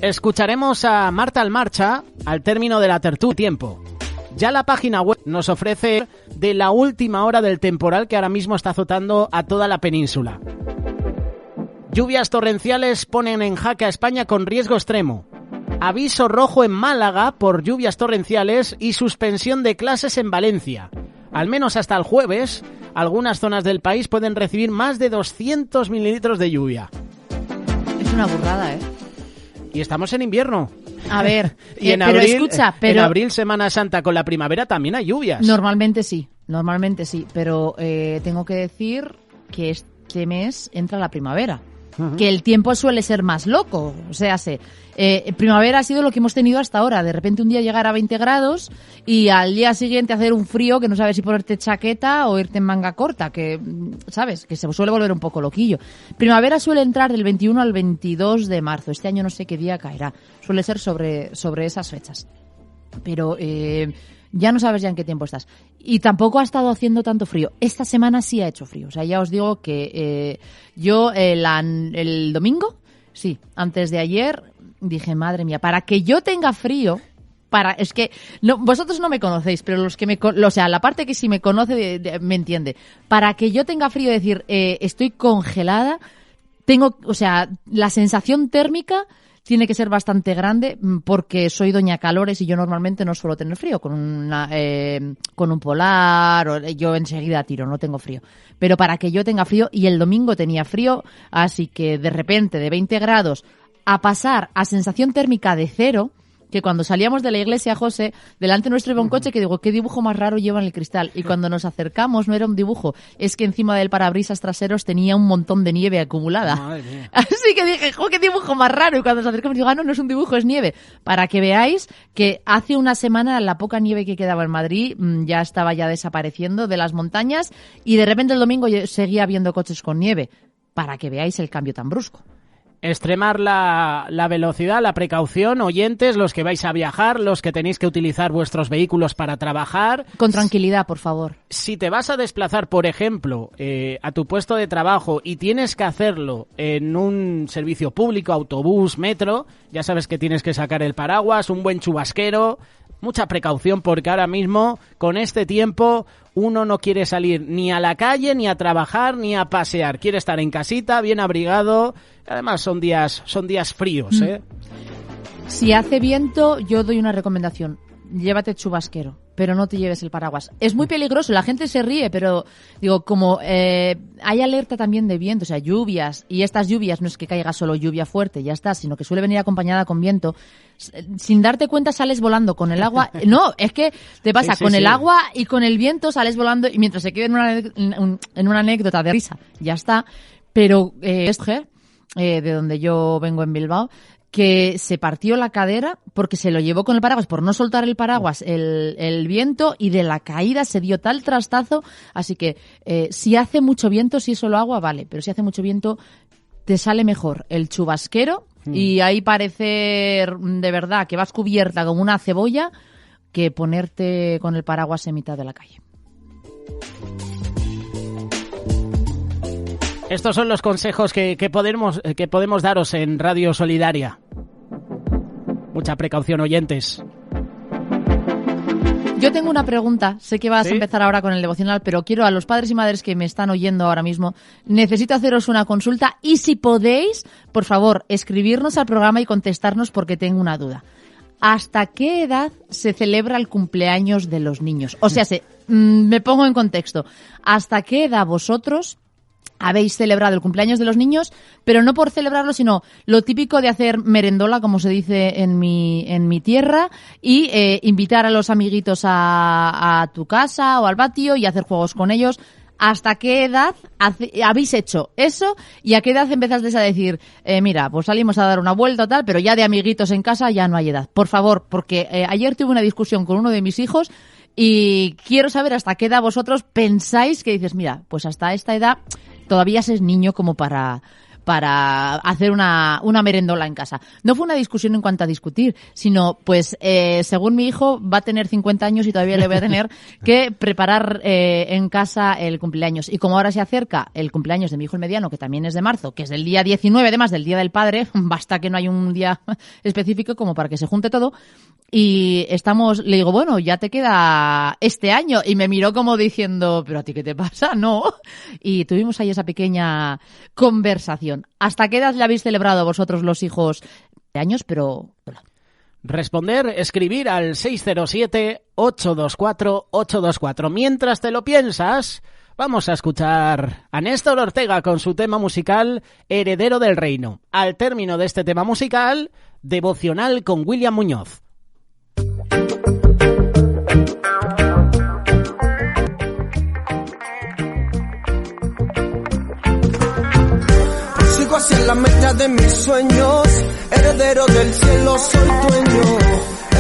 Escucharemos a Marta Almarcha al término de la tertulia tiempo. Ya la página web nos ofrece de la última hora del temporal que ahora mismo está azotando a toda la península. Lluvias torrenciales ponen en jaque a España con riesgo extremo. Aviso rojo en Málaga por lluvias torrenciales y suspensión de clases en Valencia. Al menos hasta el jueves, algunas zonas del país pueden recibir más de 200 mililitros de lluvia. Es una burrada, ¿eh? Y estamos en invierno. A ver, y en pero abril, escucha, en abril, Semana Santa con la primavera también hay lluvias. Normalmente sí, pero tengo que decir que este mes entra la primavera. Que el tiempo suele ser más loco, o sea, primavera ha sido lo que hemos tenido hasta ahora, de repente un día llegar a 20 grados y al día siguiente hacer un frío que no sabes si ponerte chaqueta o irte en manga corta, que, ¿sabes? Que se suele volver un poco loquillo. Primavera suele entrar del 21 al 22 de marzo, este año no sé qué día caerá, suele ser sobre esas fechas. Pero ya no sabes ya en qué tiempo estás. Y tampoco ha estado haciendo tanto frío. Esta semana sí ha hecho frío. O sea, ya os digo que yo el domingo, sí, antes de ayer, dije, madre mía, para que yo tenga frío, es que no, vosotros no me conocéis, pero los que o sea, la parte que sí me conoce me entiende. Para que yo tenga frío, decir, estoy congelada, o sea, la sensación térmica tiene que ser bastante grande porque soy doña calores y yo normalmente no suelo tener frío. Con un polar, yo enseguida tiro, no tengo frío. Pero para que yo tenga frío, y el domingo tenía frío, así que de repente de 20 grados a pasar a sensación térmica de 0, que cuando salíamos de la iglesia, José, delante nuestro iba un coche que digo, ¿qué dibujo más raro lleva en el cristal? Y cuando nos acercamos no era un dibujo, es que encima del parabrisas traseros tenía un montón de nieve acumulada. Madre mía. Así que dije, ¡jo, qué dibujo más raro! Y cuando nos acercamos digo, no es un dibujo, es nieve. Para que veáis que hace una semana la poca nieve que quedaba en Madrid ya estaba ya desapareciendo de las montañas y de repente el domingo seguía viendo coches con nieve. Para que veáis el cambio tan brusco. Extremar la velocidad, la precaución, oyentes, los que vais a viajar, los que tenéis que utilizar vuestros vehículos para trabajar. Con tranquilidad, por favor. Si te vas a desplazar, por ejemplo, a tu puesto de trabajo y tienes que hacerlo en un servicio público, autobús, metro, ya sabes que tienes que sacar el paraguas, un buen chubasquero. Mucha precaución porque ahora mismo, con este tiempo, uno no quiere salir ni a la calle, ni a trabajar, ni a pasear. Quiere estar en casita, bien abrigado. Además, son días fríos, ¿eh? Si hace viento, yo doy una recomendación. llévate chubasquero, pero no te lleves el paraguas. Es muy peligroso, la gente se ríe, pero digo, como hay alerta también de viento, o sea, lluvias, y estas lluvias no es que caiga solo lluvia fuerte, ya está, sino que suele venir acompañada con viento. Sin darte cuenta sales volando con el agua. No, es que te pasa con el agua y con el viento sales volando y mientras se quede en una anécdota de risa, ya está. Pero de donde yo vengo en Bilbao, que se partió la cadera porque se lo llevó con el paraguas, por no soltar el paraguas el viento, y de la caída se dio tal trastazo. Así que si hace mucho viento, si es solo agua, vale, pero si hace mucho viento te sale mejor el chubasquero y ahí parecer de verdad que vas cubierta como una cebolla que ponerte con el paraguas en mitad de la calle. Estos son los consejos que podemos daros en Radio Solidaria. Mucha precaución, oyentes. Yo tengo una pregunta, sé que vas a empezar ahora con el devocional, pero quiero a los padres y madres que me están oyendo ahora mismo, necesito haceros una consulta y si podéis, por favor, escribirnos al programa y contestarnos porque tengo una duda. ¿Hasta qué edad se celebra el cumpleaños de los niños? O sea, me pongo en contexto. ¿Hasta qué edad vosotros habéis celebrado el cumpleaños de los niños, pero no por celebrarlo, sino lo típico de hacer merendola, como se dice en mi tierra, y invitar a los amiguitos a tu casa o al patio y hacer juegos con ellos? ¿Hasta qué edad habéis hecho eso? ¿Y a qué edad empezasteis a decir, mira, pues salimos a dar una vuelta o tal, pero ya de amiguitos en casa ya no hay edad? Por favor, porque ayer tuve una discusión con uno de mis hijos y quiero saber hasta qué edad vosotros pensáis que dices, mira, pues hasta esta edad todavía es niño como para hacer una merendola en casa. No fue una discusión en cuanto a discutir, sino pues según mi hijo va a tener 50 años y todavía le voy a tener que preparar en casa el cumpleaños. Y como ahora se acerca el cumpleaños de mi hijo el mediano, que también es de marzo, que es del día 19, además del Día del Padre, basta que no hay un día específico como para que se junte todo. Y le digo, bueno, ya te queda este año. Y me miró como diciendo, ¿pero a ti qué te pasa? No. Y tuvimos ahí esa pequeña conversación. ¿Hasta qué edad le habéis celebrado vosotros los hijos de años? Pero responder, escribir al 607-824-824. Mientras te lo piensas, vamos a escuchar a Néstor Ortega con su tema musical Heredero del Reino. Al término de este tema musical, devocional con William Muñoz. Sigo hacia la meta de mis sueños, heredero del cielo soy dueño.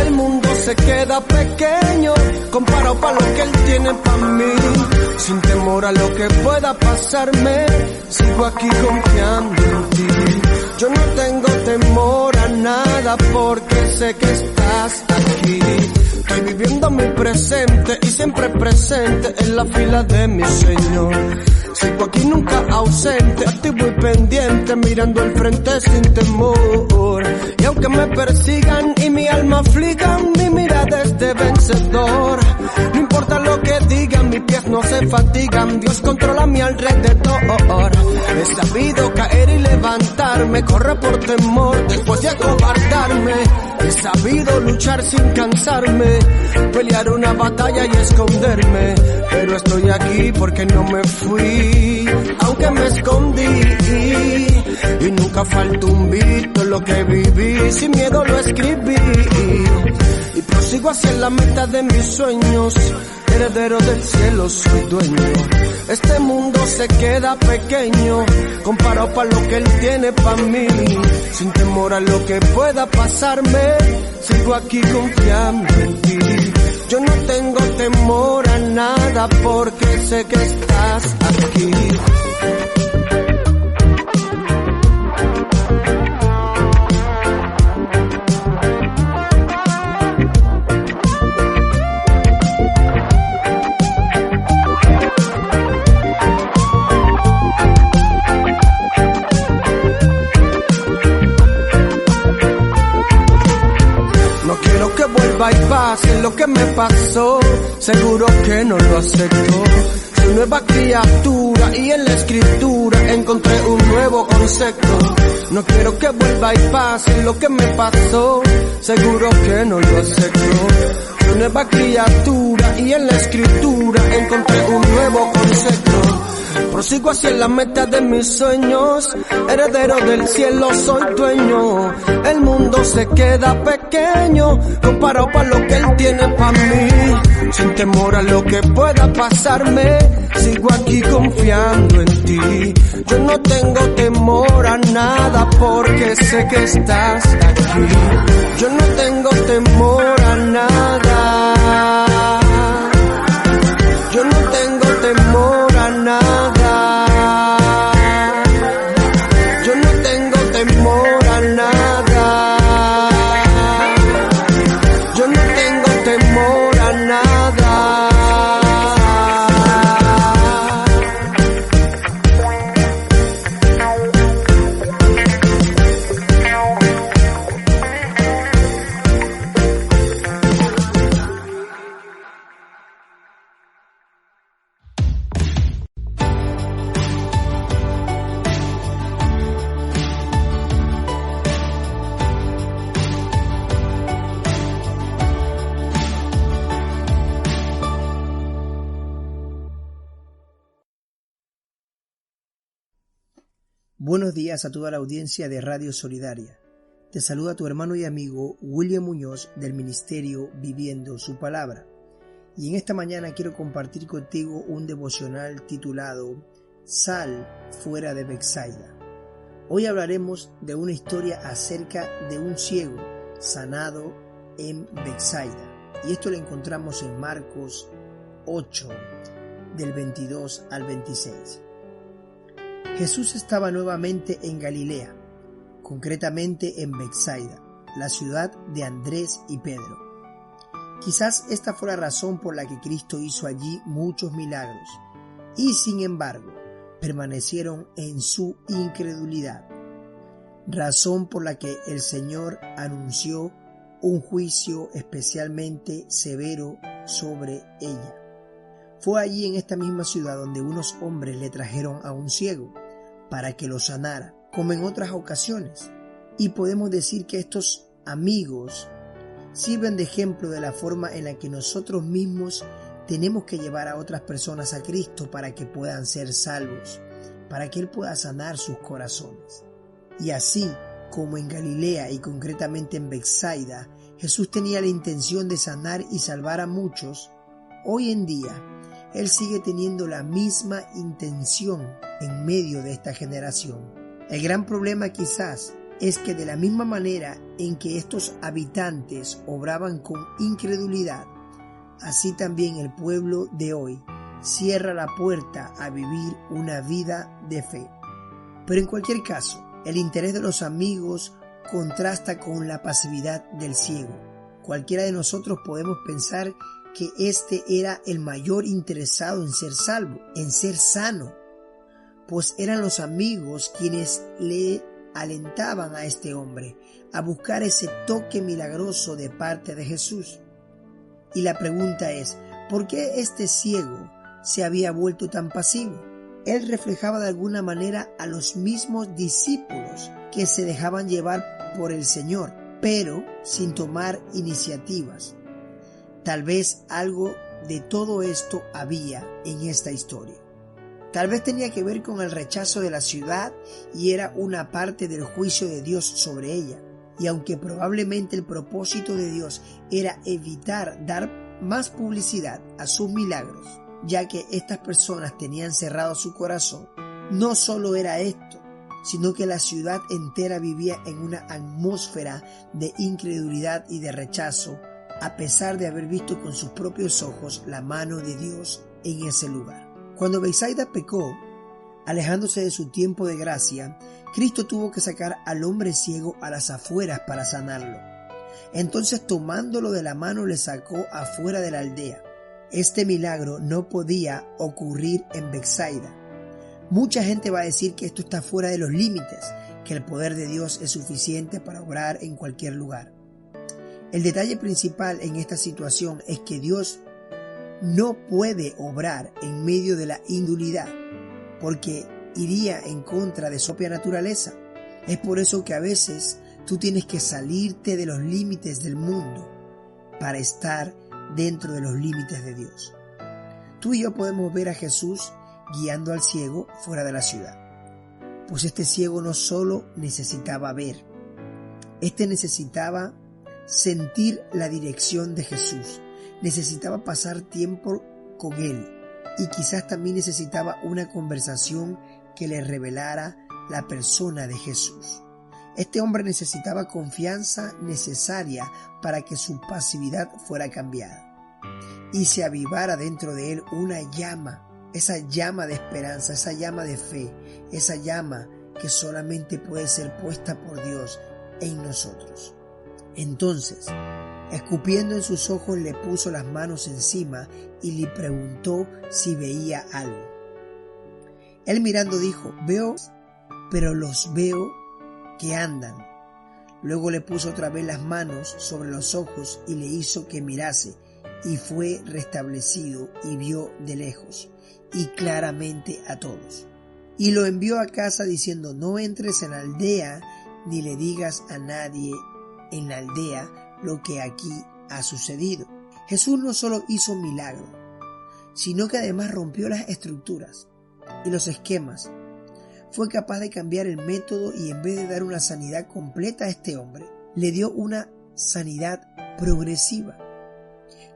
El mundo se queda pequeño, comparado para lo que él tiene para mí. Sin temor a lo que pueda pasarme, sigo aquí confiando en ti. Yo no tengo temor a nada porque sé que estás aquí. Estoy viviendo mi presente y siempre presente en la fila de mi Señor. Sigo aquí nunca ausente, activo y pendiente, mirando al frente sin temor. Y aunque me persigan y mi alma afliga, mi mirada es de vencedor. No importa lo que digan, mis pies no se fatigan, Dios controla mi alrededor. He sabido caer y levantarme, correr por temor, después de acobardarme. He sabido luchar sin cansarme, pelear una batalla y esconderme. Pero estoy aquí porque no me fui, aunque me escondí. Y nunca faltó un grito en lo que viví, sin miedo lo escribí. Y prosigo hacia la meta de mis sueños, heredero del cielo soy dueño. Este mundo se queda pequeño, comparado para lo que él tiene para mí. Sin temor a lo que pueda pasarme, sigo aquí confiando en ti. Yo no tengo temor a nada porque sé que estás aquí. No quiero quiero que vuelva y pase lo que me pasó, seguro que no lo acepto. Soy nueva criatura y en la escritura encontré un nuevo concepto. No quiero que vuelva y pase lo que me pasó, seguro que no lo acepto. Soy nueva criatura y en la escritura encontré un nuevo concepto. Prosigo hacia la meta de mis sueños, heredero del cielo soy dueño. El mundo se queda pequeño comparado para lo que él tiene para mí. Sin temor a lo que pueda pasarme, sigo aquí confiando en ti. Yo no tengo temor a nada porque sé que estás aquí. Yo no tengo temor a nada. Yo no tengo temor a nada. Yo no tengo temor a nada. Yo no tengo temor a nada. Buenos días a toda la audiencia de Radio Solidaria. Te saluda tu hermano y amigo William Muñoz del Ministerio Viviendo su Palabra. Y en esta mañana quiero compartir contigo un devocional titulado Sal fuera de Betsaida. Hoy hablaremos de una historia acerca de un ciego sanado en Betsaida. Y esto lo encontramos en Marcos 8, del 22 al 26. Jesús estaba nuevamente en Galilea, concretamente en Betsaida, la ciudad de Andrés y Pedro. Quizás esta fue la razón por la que Cristo hizo allí muchos milagros, y sin embargo, permanecieron en su incredulidad, razón por la que el Señor anunció un juicio especialmente severo sobre ella. Fue allí en esta misma ciudad donde unos hombres le trajeron a un ciego para que lo sanara, como en otras ocasiones. Y podemos decir que estos amigos sirven de ejemplo de la forma en la que nosotros mismos tenemos que llevar a otras personas a Cristo para que puedan ser salvos, para que Él pueda sanar sus corazones. Y así como en Galilea y concretamente en Betsaida, Jesús tenía la intención de sanar y salvar a muchos, hoy en día Él sigue teniendo la misma intención en medio de esta generación. El gran problema quizás es que de la misma manera en que estos habitantes obraban con incredulidad, así también el pueblo de hoy cierra la puerta a vivir una vida de fe. Pero en cualquier caso, el interés de los amigos contrasta con la pasividad del ciego. Cualquiera de nosotros podemos pensar que este era el mayor interesado en ser salvo, en ser sano, pues eran los amigos quienes le alentaban a este hombre a buscar ese toque milagroso de parte de Jesús. Y la pregunta es, ¿por qué este ciego se había vuelto tan pasivo? Él reflejaba de alguna manera a los mismos discípulos que se dejaban llevar por el Señor, pero sin tomar iniciativas. Tal vez algo de todo esto había en esta historia. Tal vez tenía que ver con el rechazo de la ciudad y era una parte del juicio de Dios sobre ella. Y aunque probablemente el propósito de Dios era evitar dar más publicidad a sus milagros, ya que estas personas tenían cerrado su corazón, no solo era esto, sino que la ciudad entera vivía en una atmósfera de incredulidad y de rechazo, a pesar de haber visto con sus propios ojos la mano de Dios en ese lugar. Cuando Betsaida pecó, alejándose de su tiempo de gracia, Cristo tuvo que sacar al hombre ciego a las afueras para sanarlo. Entonces, tomándolo de la mano, le sacó afuera de la aldea. Este milagro no podía ocurrir en Betsaida. Mucha gente va a decir que esto está fuera de los límites, que el poder de Dios es suficiente para obrar en cualquier lugar. El detalle principal en esta situación es que Dios no puede obrar en medio de la indulidad, porque iría en contra de su propia naturaleza. Es por eso que a veces tú tienes que salirte de los límites del mundo para estar dentro de los límites de Dios. Tú y yo podemos ver a Jesús guiando al ciego fuera de la ciudad. Pues este ciego no solo necesitaba ver, necesitaba sentir la dirección de Jesús, necesitaba pasar tiempo con Él y quizás también necesitaba una conversación que le revelara la persona de Jesús. Este hombre necesitaba confianza necesaria para que su pasividad fuera cambiada y se avivara dentro de él una llama, esa llama de esperanza, esa llama de fe, esa llama que solamente puede ser puesta por Dios en nosotros. Entonces, escupiendo en sus ojos, le puso las manos encima y le preguntó si veía algo. Él mirando dijo: veo, pero los veo que andan. Luego le puso otra vez las manos sobre los ojos y le hizo que mirase, y fue restablecido y vio de lejos y claramente a todos. Y lo envió a casa diciendo: no entres en la aldea ni le digas a nadie en la aldea lo que aquí ha sucedido. Jesús no solo hizo un milagro, sino que además rompió las estructuras y los esquemas. Fue capaz de cambiar el método y en vez de dar una sanidad completa a este hombre, le dio una sanidad progresiva,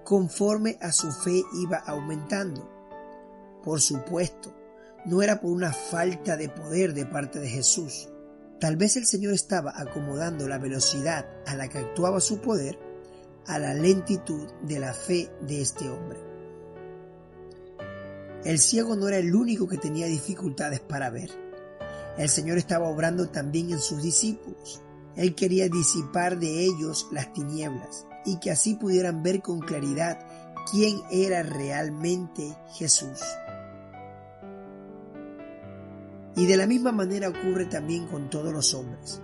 conforme a su fe iba aumentando. Por supuesto, no era por una falta de poder de parte de Jesús. Tal vez el Señor estaba acomodando la velocidad a la que actuaba su poder a la lentitud de la fe de este hombre. El ciego no era el único que tenía dificultades para ver. El Señor estaba obrando también en sus discípulos. Él quería disipar de ellos las tinieblas y que así pudieran ver con claridad quién era realmente Jesús. Y de la misma manera ocurre también con todos los hombres.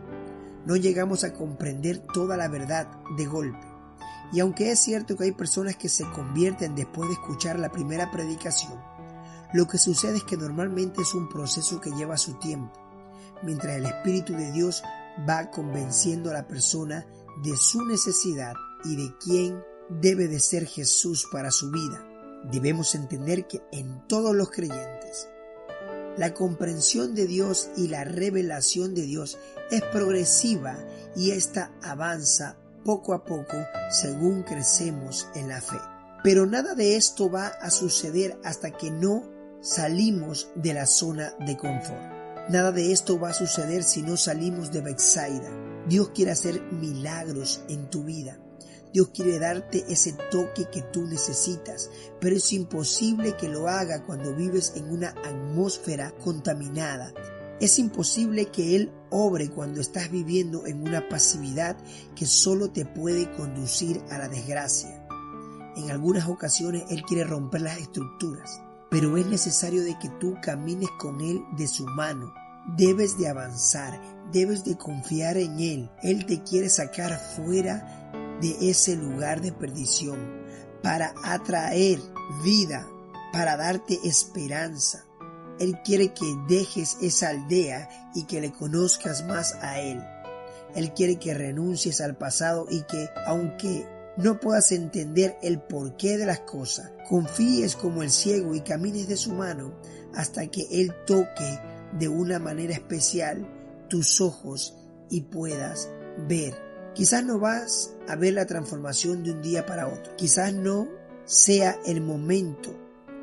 No llegamos a comprender toda la verdad de golpe. Y aunque es cierto que hay personas que se convierten después de escuchar la primera predicación, lo que sucede es que normalmente es un proceso que lleva su tiempo, mientras el Espíritu de Dios va convenciendo a la persona de su necesidad y de quién debe de ser Jesús para su vida. Debemos entender que en todos los creyentes, la comprensión de Dios y la revelación de Dios es progresiva y esta avanza poco a poco según crecemos en la fe. Pero nada de esto va a suceder hasta que no salimos de la zona de confort. Nada de esto va a suceder si no salimos de Betsaida. Dios quiere hacer milagros en tu vida. Dios quiere darte ese toque que tú necesitas, pero es imposible que lo haga cuando vives en una atmósfera contaminada. Es imposible que Él obre cuando estás viviendo en una pasividad que solo te puede conducir a la desgracia. En algunas ocasiones Él quiere romper las estructuras, pero es necesario de que tú camines con Él de su mano. Debes de avanzar, debes de confiar en Él. Él te quiere sacar fuera de ese lugar de perdición para atraer vida, para darte esperanza. Él quiere que dejes esa aldea y que le conozcas más a Él. Él quiere que renuncies al pasado y que, aunque no puedas entender el porqué de las cosas, confíes como el ciego y camines de su mano hasta que Él toque de una manera especial tus ojos y puedas ver. Quizás no vas a ver la transformación de un día para otro. Quizás no sea el momento,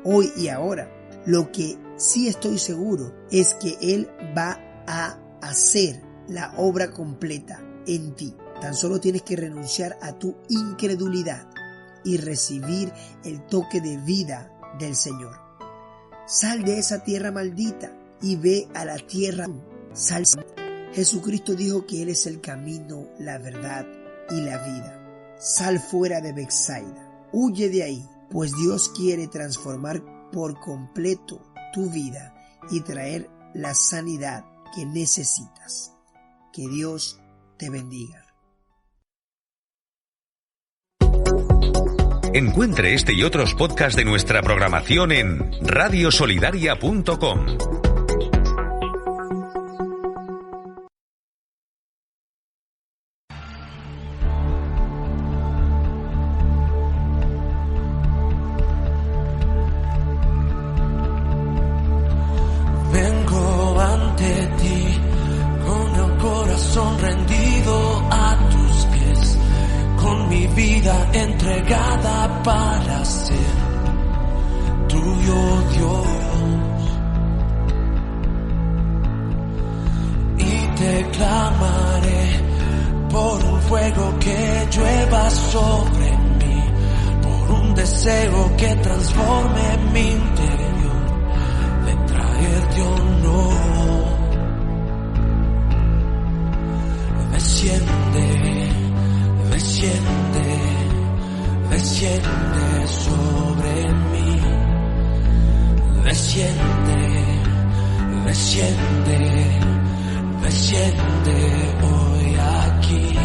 hoy y ahora. Lo que sí estoy seguro es que Él va a hacer la obra completa en ti. Tan solo tienes que renunciar a tu incredulidad y recibir el toque de vida del Señor. Sal de esa tierra maldita y ve a la tierra. Sal. Jesucristo dijo que Él es el camino, la verdad y la vida. Sal fuera de Betsaida. Huye de ahí, pues Dios quiere transformar por completo tu vida y traer la sanidad que necesitas. Que Dios te bendiga. Encuentre este y otros podcasts de nuestra programación en radiosolidaria.com. Vengo ante ti con el corazón rendido a tus pies, con mi vida entregada para ser tuyo, Dios. Y te clamaré por un fuego que llueva sobre mí, por un deseo que transforme mi interior, de traerte honor. Desciende, desciende, desciende sobre mí. Desciende, desciende, desciende hoy aquí.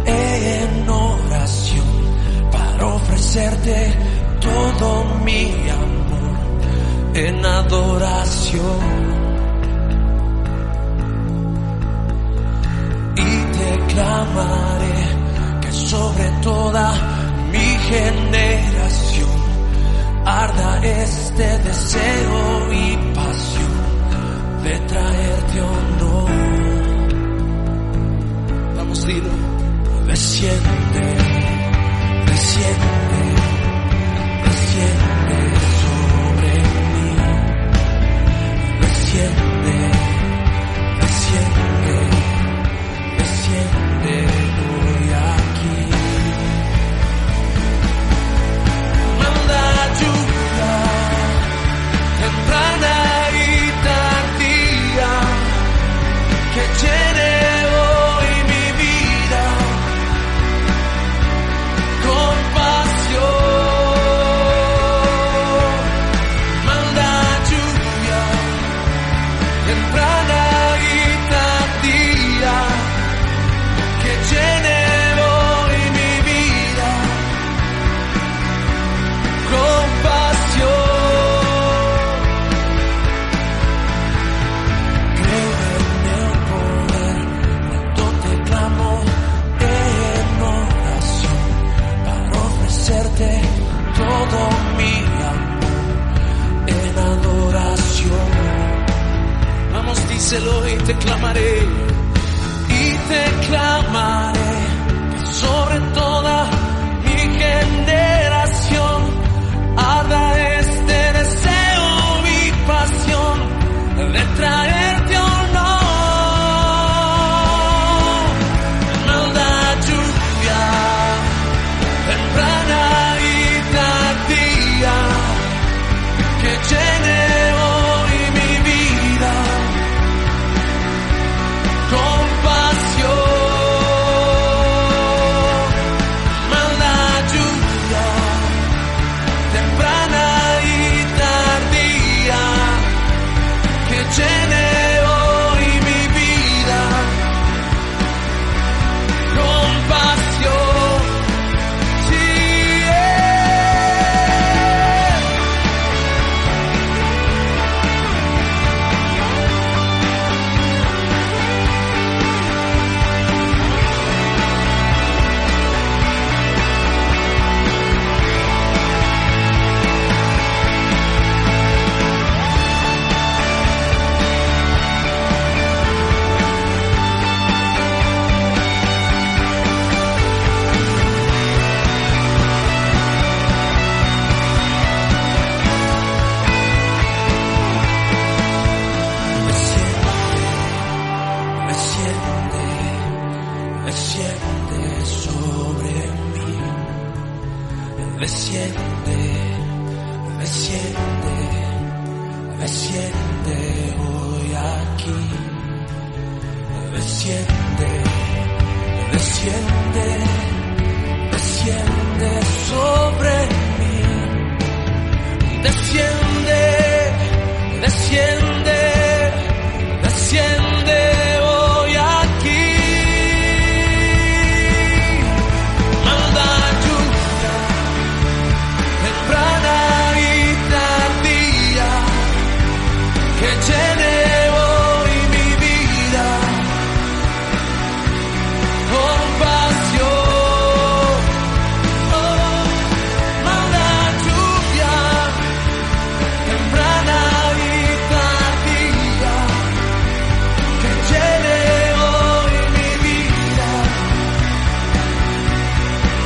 En oración para ofrecerte todo mi amor en adoración, y te clamaré que sobre toda mi generación arda este deseo y pasión de traerte honor. Vamos, dilo. Desciende, desciende, desciende sobre mí. Desciende, desciende, desciende hoy aquí. Manda lluvia temprana y tardía que llene todo mi amor en adoración. Vamos, díselo y te clamaré, que sobre toda mi generación arda este deseo y pasión de traerte honor. Manda lluvia temprana que llene hoy mi vida con pasión. Manda lluvia temprana y tardía que llene hoy mi vida con pasión. Desciende hoy aquí. desciende, desciende, desciende sobre mí. Desciende, desciende, desciende hoy aquí. Manda lluvia temprana y tardía que llene hoy mi vida con pasión. Oh, manda lluvia temprana y tardía que llene hoy mi vida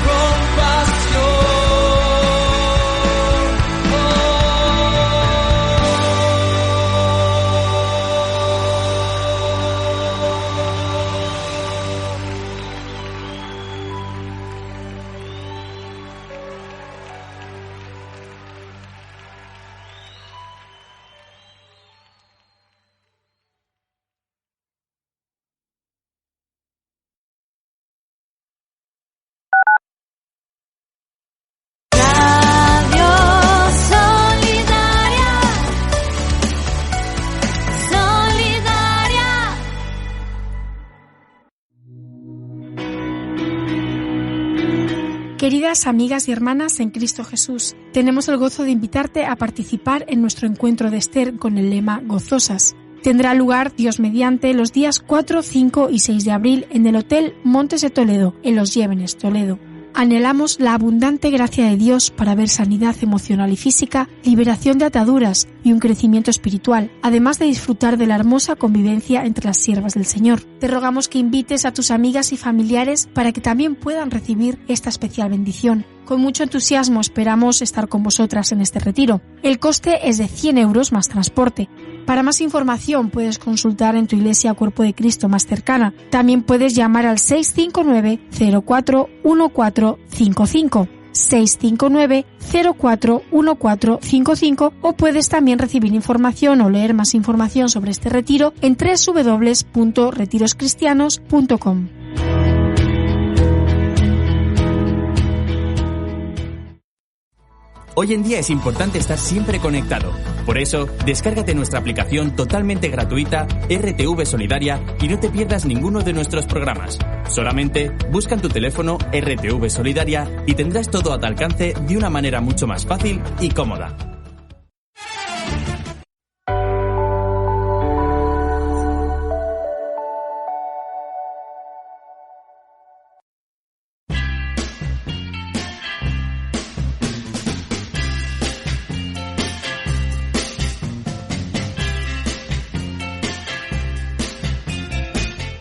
con pasión. Radio Solidaria, Solidaria. Queridas amigas y hermanas en Cristo Jesús, tenemos el gozo de invitarte a participar en nuestro encuentro de Esther con el lema Gozosas. Tendrá lugar, Dios mediante, los días 4, 5 y 6 de abril en el Hotel Montes de Toledo, en Los Llévenes, Toledo. Anhelamos la abundante gracia de Dios para ver sanidad emocional y física, liberación de ataduras y un crecimiento espiritual, además de disfrutar de la hermosa convivencia entre las siervas del Señor. Te rogamos que invites a tus amigas y familiares para que también puedan recibir esta especial bendición. Con mucho entusiasmo esperamos estar con vosotras en este retiro. El coste es de 100 euros más transporte. Para más información puedes consultar en tu iglesia Cuerpo de Cristo más cercana. También puedes llamar al 659-041455, 659-041455 o puedes también recibir información o leer más información sobre este retiro en www.retiroscristianos.com. Hoy en día es importante estar siempre conectado. Por eso, descárgate nuestra aplicación totalmente gratuita RTV Solidaria y no te pierdas ninguno de nuestros programas. Solamente busca en tu teléfono RTV Solidaria y tendrás todo a tu alcance de una manera mucho más fácil y cómoda.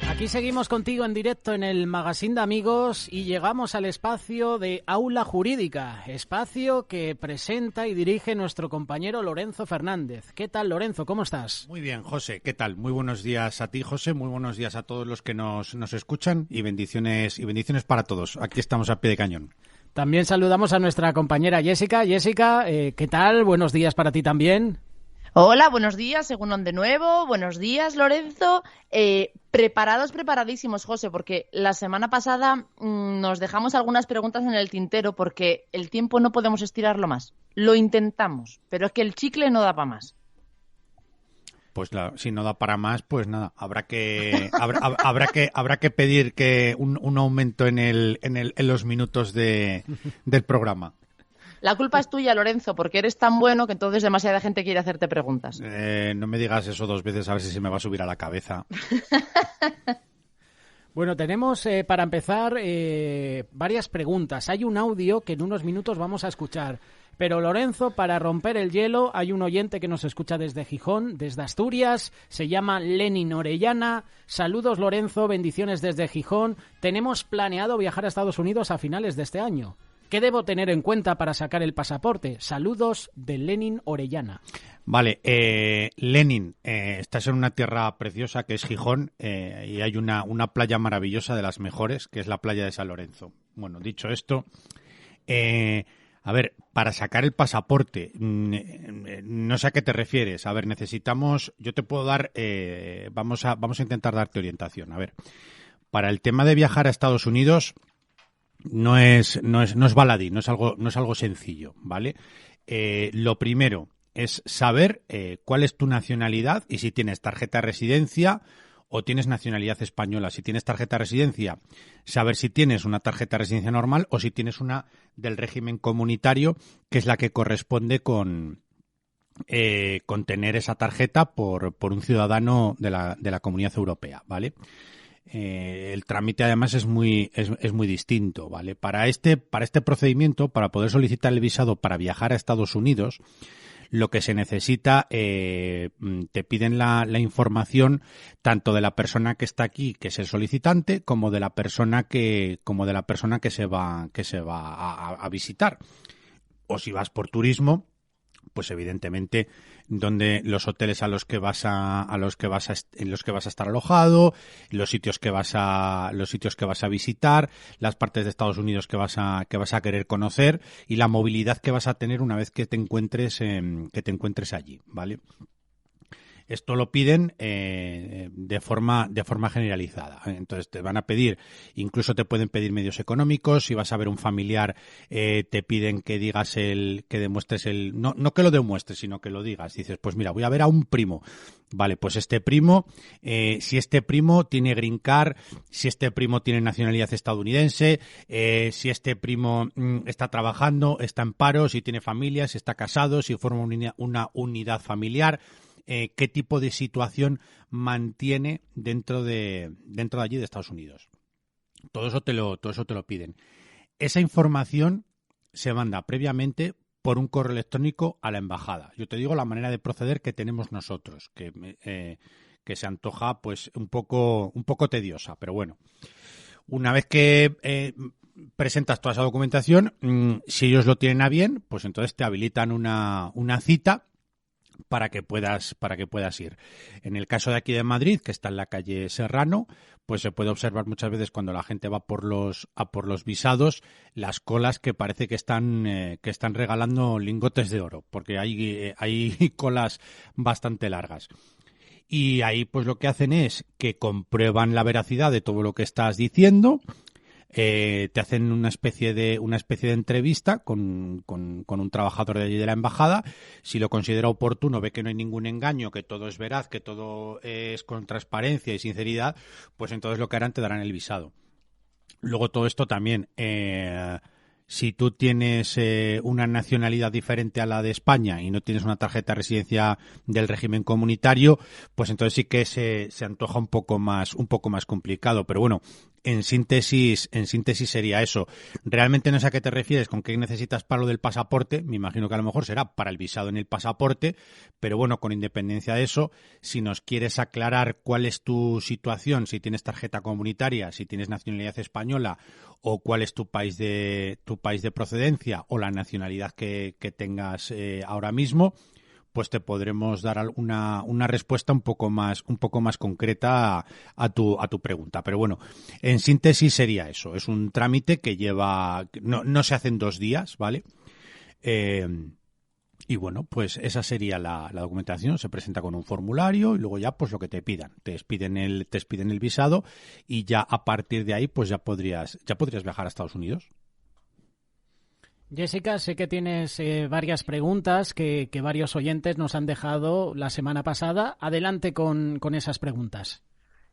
Aquí seguimos contigo en directo en el Magazine de Amigos y llegamos al espacio de Aula Jurídica, espacio que presenta y dirige nuestro compañero Lorenzo Fernández. ¿Qué tal, Lorenzo? ¿Cómo estás? Muy bien, José. ¿Qué tal? Muy buenos días a ti, José. Muy buenos días a todos los que nos escuchan y bendiciones para todos. Aquí estamos a pie de cañón. También saludamos a nuestra compañera Jessica. Jessica, ¿qué tal? Buenos días para ti también. Hola, buenos días, según de nuevo. Buenos días, Lorenzo. Preparadísimos, José, porque la semana pasada nos dejamos algunas preguntas en el tintero porque el tiempo no podemos estirarlo más. Lo intentamos, pero es que el chicle no da para más. Pues si no da para más, pues nada, habrá que pedir que un aumento en los minutos del programa. La culpa es tuya, Lorenzo, porque eres tan bueno que entonces demasiada gente quiere hacerte preguntas. No me digas eso 2 veces, a ver si se me va a subir a la cabeza. Bueno, tenemos para empezar varias preguntas. Hay un audio que en unos minutos vamos a escuchar. Pero Lorenzo, para romper el hielo, hay un oyente que nos escucha desde Gijón, desde Asturias, se llama Lenin Orellana. Saludos, Lorenzo, bendiciones desde Gijón. Tenemos planeado viajar a Estados Unidos a finales de este año. ¿Qué debo tener en cuenta para sacar el pasaporte? Saludos de Lenin Orellana. Vale, Lenin, estás en una tierra preciosa que es Gijón y hay una playa maravillosa de las mejores, que es la playa de San Lorenzo. Bueno, dicho esto, A ver, para sacar el pasaporte, no sé a qué te refieres. A ver, necesitamos, yo te puedo dar, vamos a intentar darte orientación. A ver, para el tema de viajar a Estados Unidos no es baladí, no es algo sencillo, ¿vale? Lo primero es saber cuál es tu nacionalidad y si tienes tarjeta de residencia o tienes nacionalidad española. Si tienes tarjeta de residencia, saber si tienes una tarjeta de residencia normal o si tienes una del régimen comunitario, que es la que corresponde con tener esa tarjeta por un ciudadano de la Comunidad Europea, ¿vale? El trámite además es muy distinto, ¿vale? Para este procedimiento, para poder solicitar el visado para viajar a Estados Unidos, lo que se necesita, te piden la información tanto de la persona que está aquí, que es el solicitante, como de la persona que se va a visitar. O si vas por turismo, pues evidentemente donde los hoteles en los que vas a estar alojado, los sitios que vas a visitar, las partes de Estados Unidos que vas a querer conocer y la movilidad que vas a tener una vez que te encuentres allí, ¿vale? Esto lo piden de forma generalizada. Entonces te van a pedir, incluso te pueden pedir medios económicos. Si vas a ver un familiar, te piden que digas que demuestres no que lo demuestres, sino que lo digas. Dices, pues mira, voy a ver a un primo. Vale, pues este primo, si este primo tiene green card, si este primo tiene nacionalidad estadounidense, si este primo está trabajando, está en paro, si tiene familia, si está casado, si forma una unidad familiar. Qué tipo de situación mantiene dentro de allí de Estados Unidos. Todo eso te lo piden. Esa información se manda previamente por un correo electrónico a la embajada. Yo te digo la manera de proceder que tenemos nosotros, que se antoja pues un poco tediosa, pero bueno. Una vez que presentas toda esa documentación, si ellos lo tienen a bien, pues entonces te habilitan una cita para que puedas ir. En el caso de aquí de Madrid, que está en la calle Serrano, pues se puede observar muchas veces cuando la gente va por los visados, las colas que parece que están regalando lingotes de oro, porque hay colas bastante largas. Y ahí pues lo que hacen es que comprueban la veracidad de todo lo que estás diciendo. Te hacen una especie de entrevista con un trabajador de allí de la embajada. Si lo considera oportuno, ve que no hay ningún engaño, que todo es veraz, que todo es con transparencia y sinceridad, pues entonces lo que harán, te darán el visado. Luego todo esto también, si tú tienes una nacionalidad diferente a la de España y no tienes una tarjeta de residencia del régimen comunitario, pues entonces sí que se antoja un poco más complicado. Pero bueno, en síntesis sería eso. Realmente no sé a qué te refieres con qué necesitas para lo del pasaporte. Me imagino que a lo mejor será para el visado en el pasaporte, pero bueno, con independencia de eso, si nos quieres aclarar cuál es tu situación, si tienes tarjeta comunitaria, si tienes nacionalidad española o cuál es tu país de procedencia o la nacionalidad que tengas ahora mismo, pues te podremos dar una respuesta un poco más concreta a tu pregunta. Pero bueno, en síntesis sería eso. Es un trámite que no se hace en 2 días, ¿vale? Y bueno, pues esa sería la documentación. Se presenta con un formulario y luego ya pues lo que te pidan. Te expiden el visado y ya a partir de ahí pues ya podrías viajar a Estados Unidos. Jessica, sé que tienes varias preguntas que varios oyentes nos han dejado la semana pasada. Adelante con esas preguntas.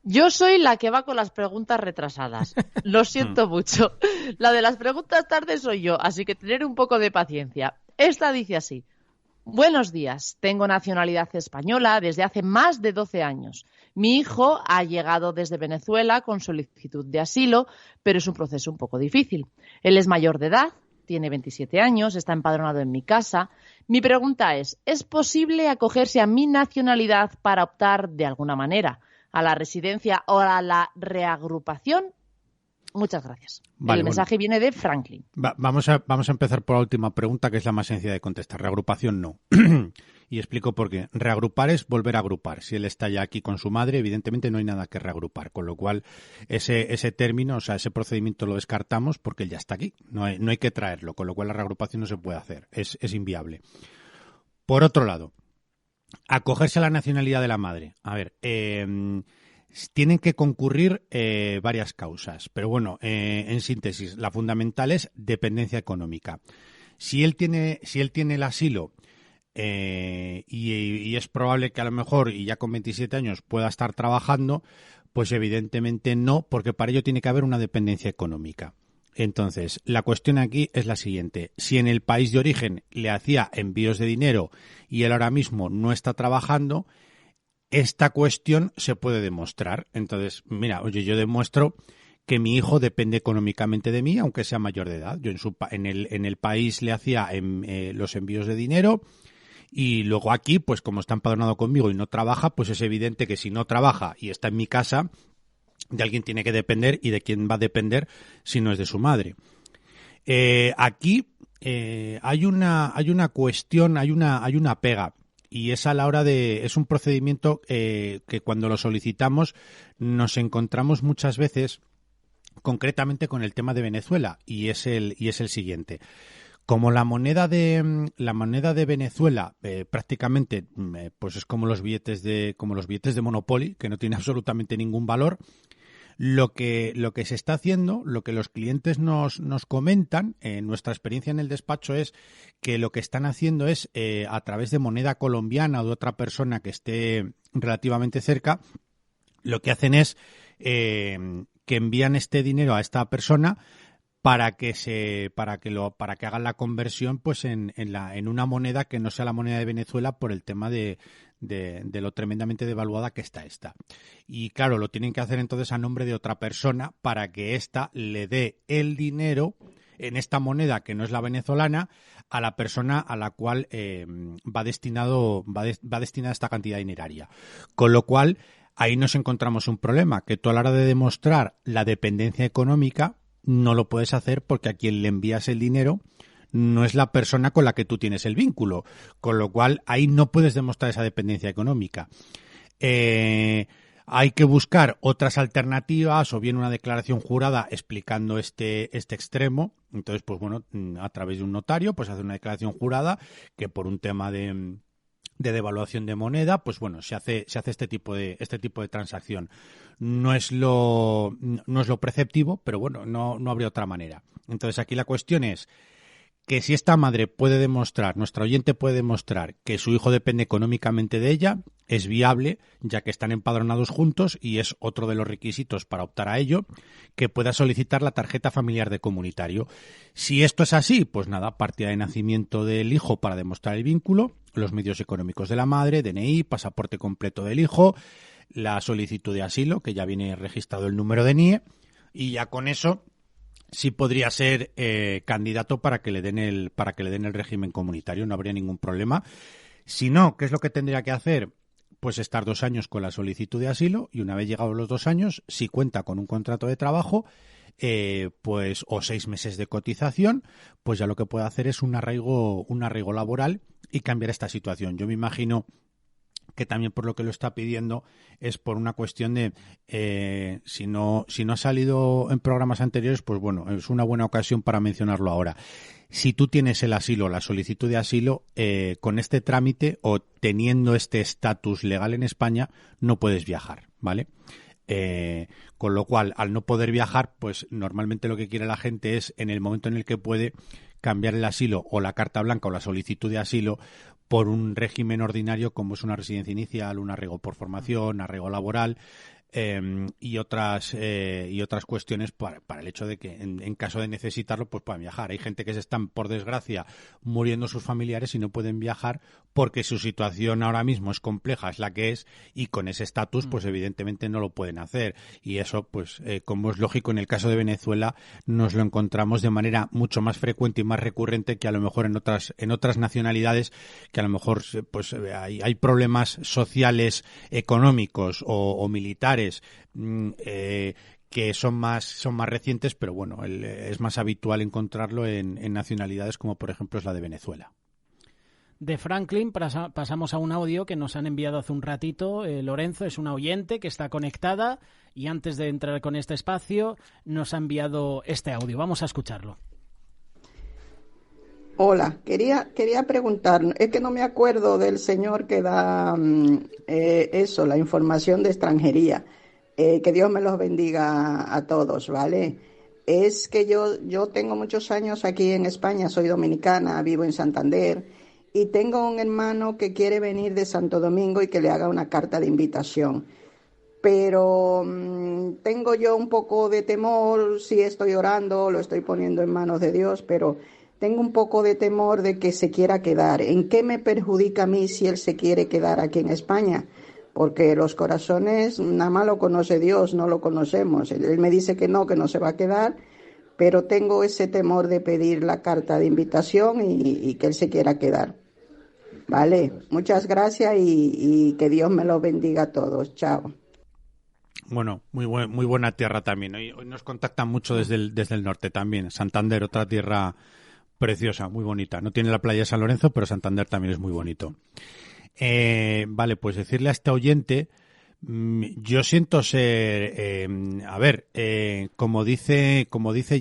Yo soy la que va con las preguntas retrasadas. Lo siento mucho. La de las preguntas tarde soy yo, así que tener un poco de paciencia. Esta dice así. Buenos días. Tengo nacionalidad española desde hace más de 12 años. Mi hijo ha llegado desde Venezuela con solicitud de asilo, pero es un proceso un poco difícil. Él es mayor de edad. Tiene 27 años, está empadronado en mi casa. Mi pregunta ¿es posible acogerse a mi nacionalidad para optar de alguna manera a la residencia o a la reagrupación? Muchas gracias. Vale, El mensaje viene de Franklin. Vamos a empezar por la última pregunta, que es la más sencilla de contestar. Reagrupación no. Y explico por qué. Reagrupar es volver a agrupar. Si él está ya aquí con su madre, evidentemente no hay nada que reagrupar. Con lo cual, ese término, o sea, ese procedimiento lo descartamos porque él ya está aquí. No hay que traerlo. Con lo cual, la reagrupación no se puede hacer. Es inviable. Por otro lado, acogerse a la nacionalidad de la madre. A ver, tienen que concurrir varias causas. Pero bueno, en síntesis, la fundamental es dependencia económica. Si él tiene el asilo y es probable que a lo mejor, y ya con 27 años, pueda estar trabajando, pues evidentemente no, porque para ello tiene que haber una dependencia económica. Entonces, la cuestión aquí es la siguiente. Si en el país de origen le hacía envíos de dinero y él ahora mismo no está trabajando, esta cuestión se puede demostrar. Entonces, mira, oye, yo demuestro que mi hijo depende económicamente de mí, aunque sea mayor de edad. Yo en el país le hacía los envíos de dinero y luego aquí, pues como está empadronado conmigo y no trabaja, pues es evidente que si no trabaja y está en mi casa, de alguien tiene que depender, y de quién va a depender si no es de su madre. Aquí hay una cuestión, hay una pega, y es a la hora es un procedimiento que cuando lo solicitamos nos encontramos muchas veces, concretamente con el tema de Venezuela, y es el siguiente. Como la moneda de Venezuela prácticamente pues es como los billetes de Monopoly, que no tiene absolutamente ningún valor, lo que se está haciendo, lo que los clientes nos comentan, en nuestra experiencia en el despacho, es que lo que están haciendo es a través de moneda colombiana o de otra persona que esté relativamente cerca, lo que hacen es que envían este dinero a esta persona para que hagan la conversión pues en una moneda que no sea la moneda de Venezuela, por el tema de lo tremendamente devaluada que está esta. Y claro, lo tienen que hacer entonces a nombre de otra persona para que ésta le dé el dinero en esta moneda que no es la venezolana a la persona a la cual va destinada esta cantidad dineraria. Con lo cual, ahí nos encontramos un problema, que tú a la hora de demostrar la dependencia económica no lo puedes hacer, porque a quien le envías el dinero no es la persona con la que tú tienes el vínculo, con lo cual ahí no puedes demostrar esa dependencia económica. Hay que buscar otras alternativas, o bien una declaración jurada explicando este extremo. Entonces, pues bueno, a través de un notario, pues hacer una declaración jurada que por un tema de devaluación de moneda, pues bueno, se hace este tipo de transacción. No es lo preceptivo, pero bueno, no habría otra manera. Entonces, aquí la cuestión es que si esta madre puede demostrar, nuestra oyente puede demostrar que su hijo depende económicamente de ella, es viable, ya que están empadronados juntos, y es otro de los requisitos para optar a ello, que pueda solicitar la tarjeta familiar de comunitario. Si esto es así, pues nada, partida de nacimiento del hijo para demostrar el vínculo, los medios económicos de la madre, DNI, pasaporte completo del hijo, la solicitud de asilo, que ya viene registrado el número de NIE, y ya con eso sí podría ser candidato para que le den el régimen comunitario, no habría ningún problema. Si no, ¿qué es lo que tendría que hacer? Pues estar 2 años con la solicitud de asilo, y una vez llegados los 2 años, si cuenta con un contrato de trabajo, pues o 6 meses de cotización, pues ya lo que puede hacer es un arraigo laboral y cambiar esta situación. Yo me imagino que también por lo que lo está pidiendo es por una cuestión de si no ha salido en programas anteriores, pues bueno, es una buena ocasión para mencionarlo ahora. Si tú tienes el asilo, la solicitud de asilo, con este trámite o teniendo este estatus legal en España, no puedes viajar, ¿vale? Con lo cual, al no poder viajar, pues normalmente lo que quiere la gente es, en el momento en el que puede, cambiar el asilo o la carta blanca o la solicitud de asilo por un régimen ordinario, como es una residencia inicial, un arraigo por formación, arraigo laboral, y otras cuestiones para el hecho de que en caso de necesitarlo pues puedan viajar. Hay gente que se están, por desgracia, muriendo sus familiares y no pueden viajar porque su situación ahora mismo es compleja, es la que es, y con ese estatus pues evidentemente no lo pueden hacer, y eso pues como es lógico, en el caso de Venezuela nos lo encontramos de manera mucho más frecuente y más recurrente que a lo mejor en otras nacionalidades, que a lo mejor pues hay problemas sociales, económicos o militares que son más recientes, pero bueno, es más habitual encontrarlo en nacionalidades como por ejemplo es la de Venezuela. De Franklin pasamos a un audio que nos han enviado hace un ratito. Lorenzo es una oyente que está conectada y antes de entrar con este espacio nos ha enviado este audio. Vamos a escucharlo. Hola, quería preguntar, es que no me acuerdo del señor que da la información de extranjería. Que Dios me los bendiga a todos, ¿vale? Es que yo tengo muchos años aquí en España, soy dominicana, vivo en Santander y tengo un hermano que quiere venir de Santo Domingo y que le haga una carta de invitación. Pero tengo yo un poco de temor, sí estoy orando, lo estoy poniendo en manos de Dios, pero tengo un poco de temor de que se quiera quedar. ¿En qué me perjudica a mí si él se quiere quedar aquí en España? Porque los corazones nada más lo conoce Dios, no lo conocemos. Él me dice que no se va a quedar, pero tengo ese temor de pedir la carta de invitación y que él se quiera quedar. Vale, muchas gracias y que Dios me los bendiga a todos. Chao. Bueno, muy buena tierra también. Hoy nos contactan mucho desde el norte también. Santander, otra tierra preciosa, muy bonita. No tiene la playa de San Lorenzo, pero Santander también es muy bonito. Vale, pues decirle a este oyente, yo siento ser, como dice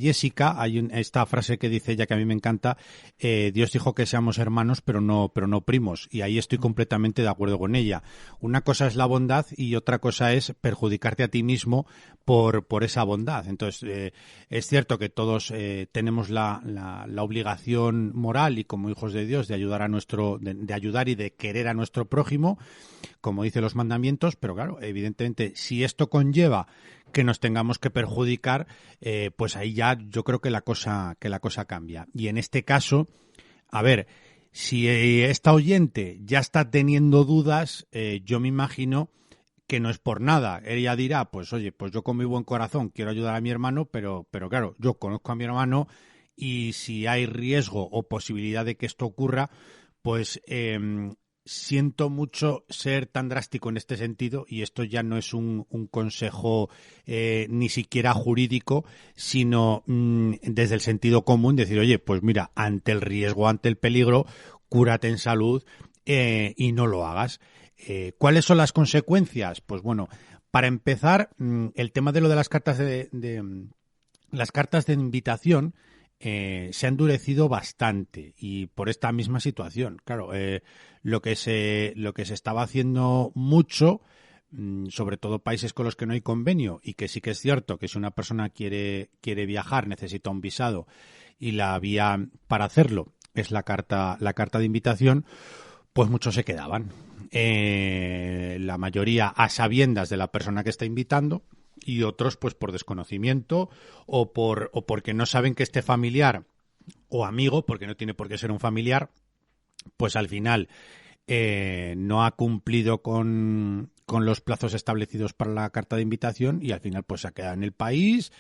Jessica, hay esta frase que dice ella que a mí me encanta, Dios dijo que seamos hermanos, pero no primos, y ahí estoy completamente de acuerdo con ella. Una cosa es la bondad y otra cosa es perjudicarte a ti mismo por esa bondad. Entonces, es cierto que todos tenemos la obligación moral y como hijos de Dios de ayudar de ayudar y de querer a nuestro prójimo, como dicen los mandamientos, pero claro, evidentemente, si esto conlleva que nos tengamos que perjudicar, pues ahí ya yo creo que la cosa cambia. Y en este caso, a ver, si esta oyente ya está teniendo dudas, yo me imagino que no es por nada. Ella dirá, pues oye, pues yo con mi buen corazón quiero ayudar a mi hermano, pero claro, yo conozco a mi hermano y si hay riesgo o posibilidad de que esto ocurra, pues siento mucho ser tan drástico en este sentido, y esto ya no es un consejo ni siquiera jurídico, sino desde el sentido común, decir, oye, pues mira, ante el riesgo, ante el peligro, cúrate en salud y no lo hagas. ¿Cuáles son las consecuencias? Pues bueno, para empezar, el tema de lo de las cartas las cartas de invitación se ha endurecido bastante y por esta misma situación. Claro, lo que se estaba haciendo mucho, sobre todo países con los que no hay convenio, y que sí que es cierto que si una persona quiere viajar, necesita un visado y la vía para hacerlo es la carta de invitación, pues muchos se quedaban. La mayoría a sabiendas de la persona que está invitando, y otros pues por desconocimiento o porque no saben que este familiar o amigo, porque no tiene por qué ser un familiar, pues al final no ha cumplido con los plazos establecidos para la carta de invitación y al final pues se ha quedado en el país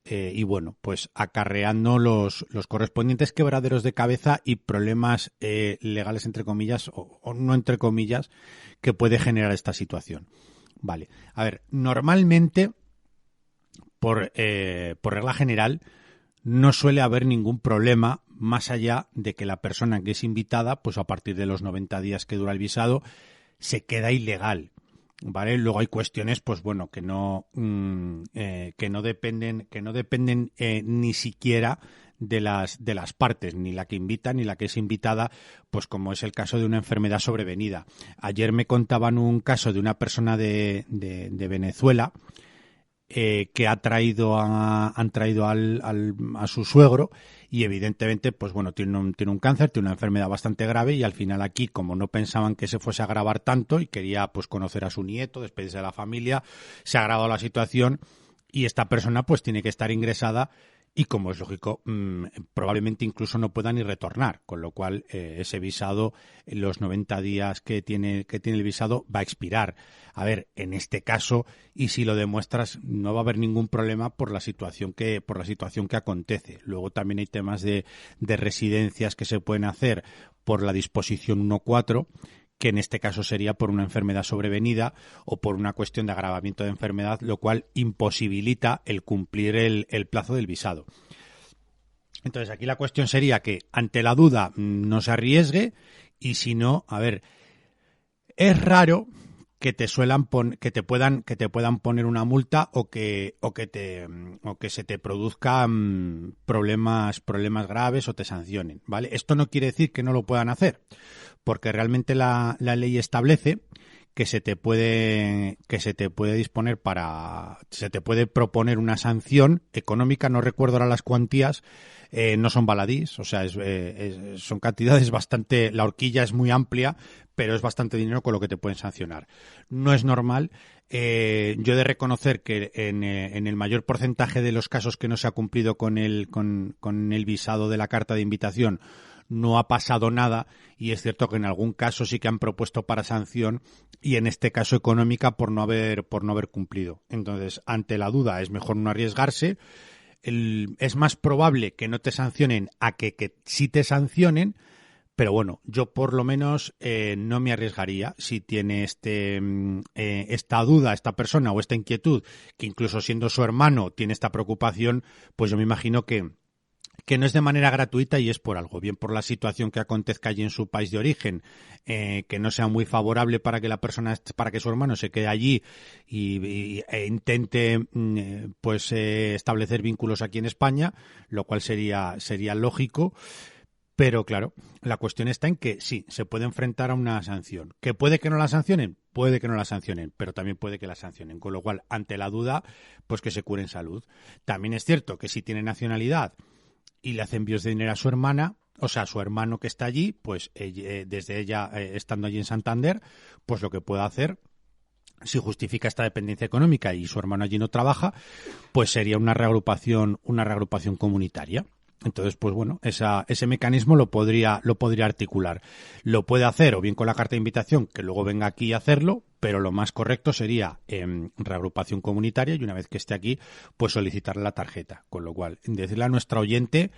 y bueno, pues acarreando los correspondientes quebraderos de cabeza y problemas legales entre comillas o no entre comillas que puede generar esta situación. Vale, a ver, normalmente por regla general no suele haber ningún problema más allá de que la persona que es invitada, pues a partir de los 90 días que dura el visado, se queda ilegal, ¿vale? Luego hay cuestiones, pues bueno, que no dependen ni siquiera de las partes, ni la que invita ni la que es invitada, pues como es el caso de una enfermedad sobrevenida. Ayer me contaban un caso de una persona de Venezuela que han traído a su suegro y evidentemente pues bueno tiene un cáncer, tiene una enfermedad bastante grave y al final aquí, como no pensaban que se fuese a agravar tanto y quería pues conocer a su nieto, despedirse de la familia, se ha agravado la situación y esta persona pues tiene que estar ingresada y como es lógico, probablemente incluso no pueda ni retornar, con lo cual ese visado, los 90 días que tiene el visado va a expirar. A ver, en este caso, y si lo demuestras, no va a haber ningún problema por la situación que acontece. Luego también hay temas de residencias que se pueden hacer por la disposición 1.4, que en este caso sería por una enfermedad sobrevenida o por una cuestión de agravamiento de enfermedad, lo cual imposibilita el cumplir el plazo del visado. Entonces, aquí la cuestión sería que, ante la duda, no se arriesgue, y si no, a ver, es raro que te puedan poner una multa o que se te produzcan problemas graves o te sancionen, ¿vale? Esto no quiere decir que no lo puedan hacer, porque realmente la ley establece que se te puede disponer se te puede proponer una sanción económica. No recuerdo ahora las cuantías, no son baladís, o sea, son cantidades bastante, la horquilla es muy amplia, pero es bastante dinero con lo que te pueden sancionar. No es normal. Yo he de reconocer que en el mayor porcentaje de los casos que no se ha cumplido con el visado de la carta de invitación, no ha pasado nada, y es cierto que en algún caso sí que han propuesto para sanción, y en este caso económica por no haber cumplido. Entonces, ante la duda es mejor no arriesgarse. Es más probable que no te sancionen a que sí te sancionen, pero bueno, yo por lo menos no me arriesgaría si tiene esta duda, esta persona, o esta inquietud, que incluso siendo su hermano tiene esta preocupación, pues yo me imagino que no es de manera gratuita y es por algo, bien por la situación que acontezca allí en su país de origen, que no sea muy favorable para que su hermano se quede allí e intente establecer vínculos aquí en España, lo cual sería lógico. Pero claro, la cuestión está en que sí, se puede enfrentar a una sanción. ¿Que puede que no la sancionen? Puede que no la sancionen, pero también puede que la sancionen. Con lo cual, ante la duda, pues que se cure en salud. También es cierto que si tiene nacionalidad y le hace envíos de dinero a su hermana, o sea, a su hermano que está allí, pues desde ella, estando allí en Santander, pues lo que puede hacer, si justifica esta dependencia económica y su hermano allí no trabaja, pues sería una reagrupación comunitaria. Entonces, pues bueno, ese mecanismo lo podría articular. Lo puede hacer o bien con la carta de invitación, que luego venga aquí a hacerlo, pero lo más correcto sería reagrupación comunitaria, y una vez que esté aquí, pues solicitarle la tarjeta. Con lo cual, decirle a nuestra oyente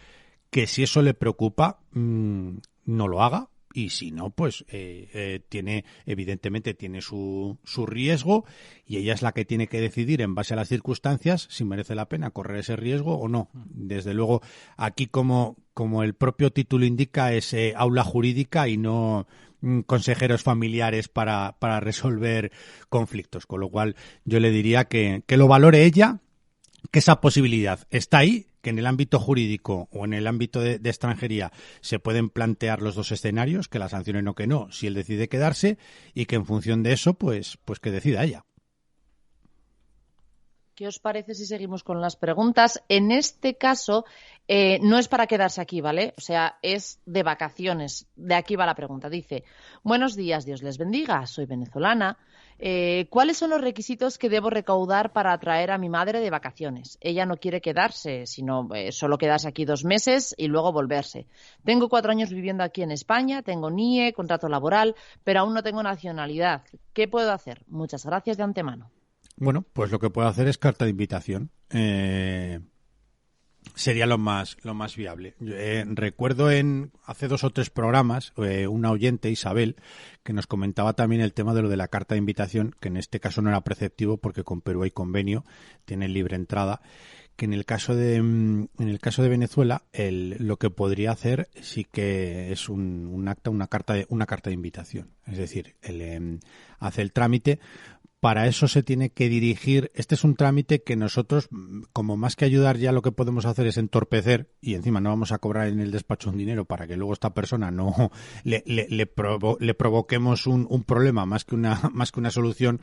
que si eso le preocupa, no lo haga. Y si no, pues evidentemente tiene su riesgo, y ella es la que tiene que decidir en base a las circunstancias si merece la pena correr ese riesgo o no. Desde luego, aquí como el propio título indica, es aula jurídica y no consejeros familiares para resolver conflictos. Con lo cual yo le diría que lo valore ella, que esa posibilidad está ahí, que en el ámbito jurídico o en el ámbito de extranjería se pueden plantear los dos escenarios, que la sancionen o que no, si él decide quedarse, y que en función de eso, pues que decida ella. ¿Qué os parece si seguimos con las preguntas? En este caso, no es para quedarse aquí, ¿vale? O sea, es de vacaciones. De aquí va la pregunta. Dice: buenos días, Dios les bendiga, soy venezolana. ¿Cuáles son los requisitos que debo recaudar para traer a mi madre de vacaciones? Ella no quiere quedarse, sino solo quedarse aquí 2 meses y luego volverse. Tengo 4 años viviendo aquí en España, tengo NIE, contrato laboral, pero aún no tengo nacionalidad. ¿Qué puedo hacer? Muchas gracias de antemano. Bueno, pues lo que puedo hacer es carta de invitación. Sería lo más viable. Recuerdo hace 2 o 3 programas una oyente, Isabel, que nos comentaba también el tema de lo de la carta de invitación, que en este caso no era preceptivo porque con Perú hay convenio, tiene libre entrada, que en el caso de Venezuela lo que podría hacer sí que es una carta de invitación. Es decir, hace el trámite. Para eso se tiene que dirigir. Este es un trámite que nosotros, como más que ayudar, ya lo que podemos hacer es entorpecer, y encima no vamos a cobrar en el despacho un dinero para que luego esta persona no le provoquemos un problema más que una solución.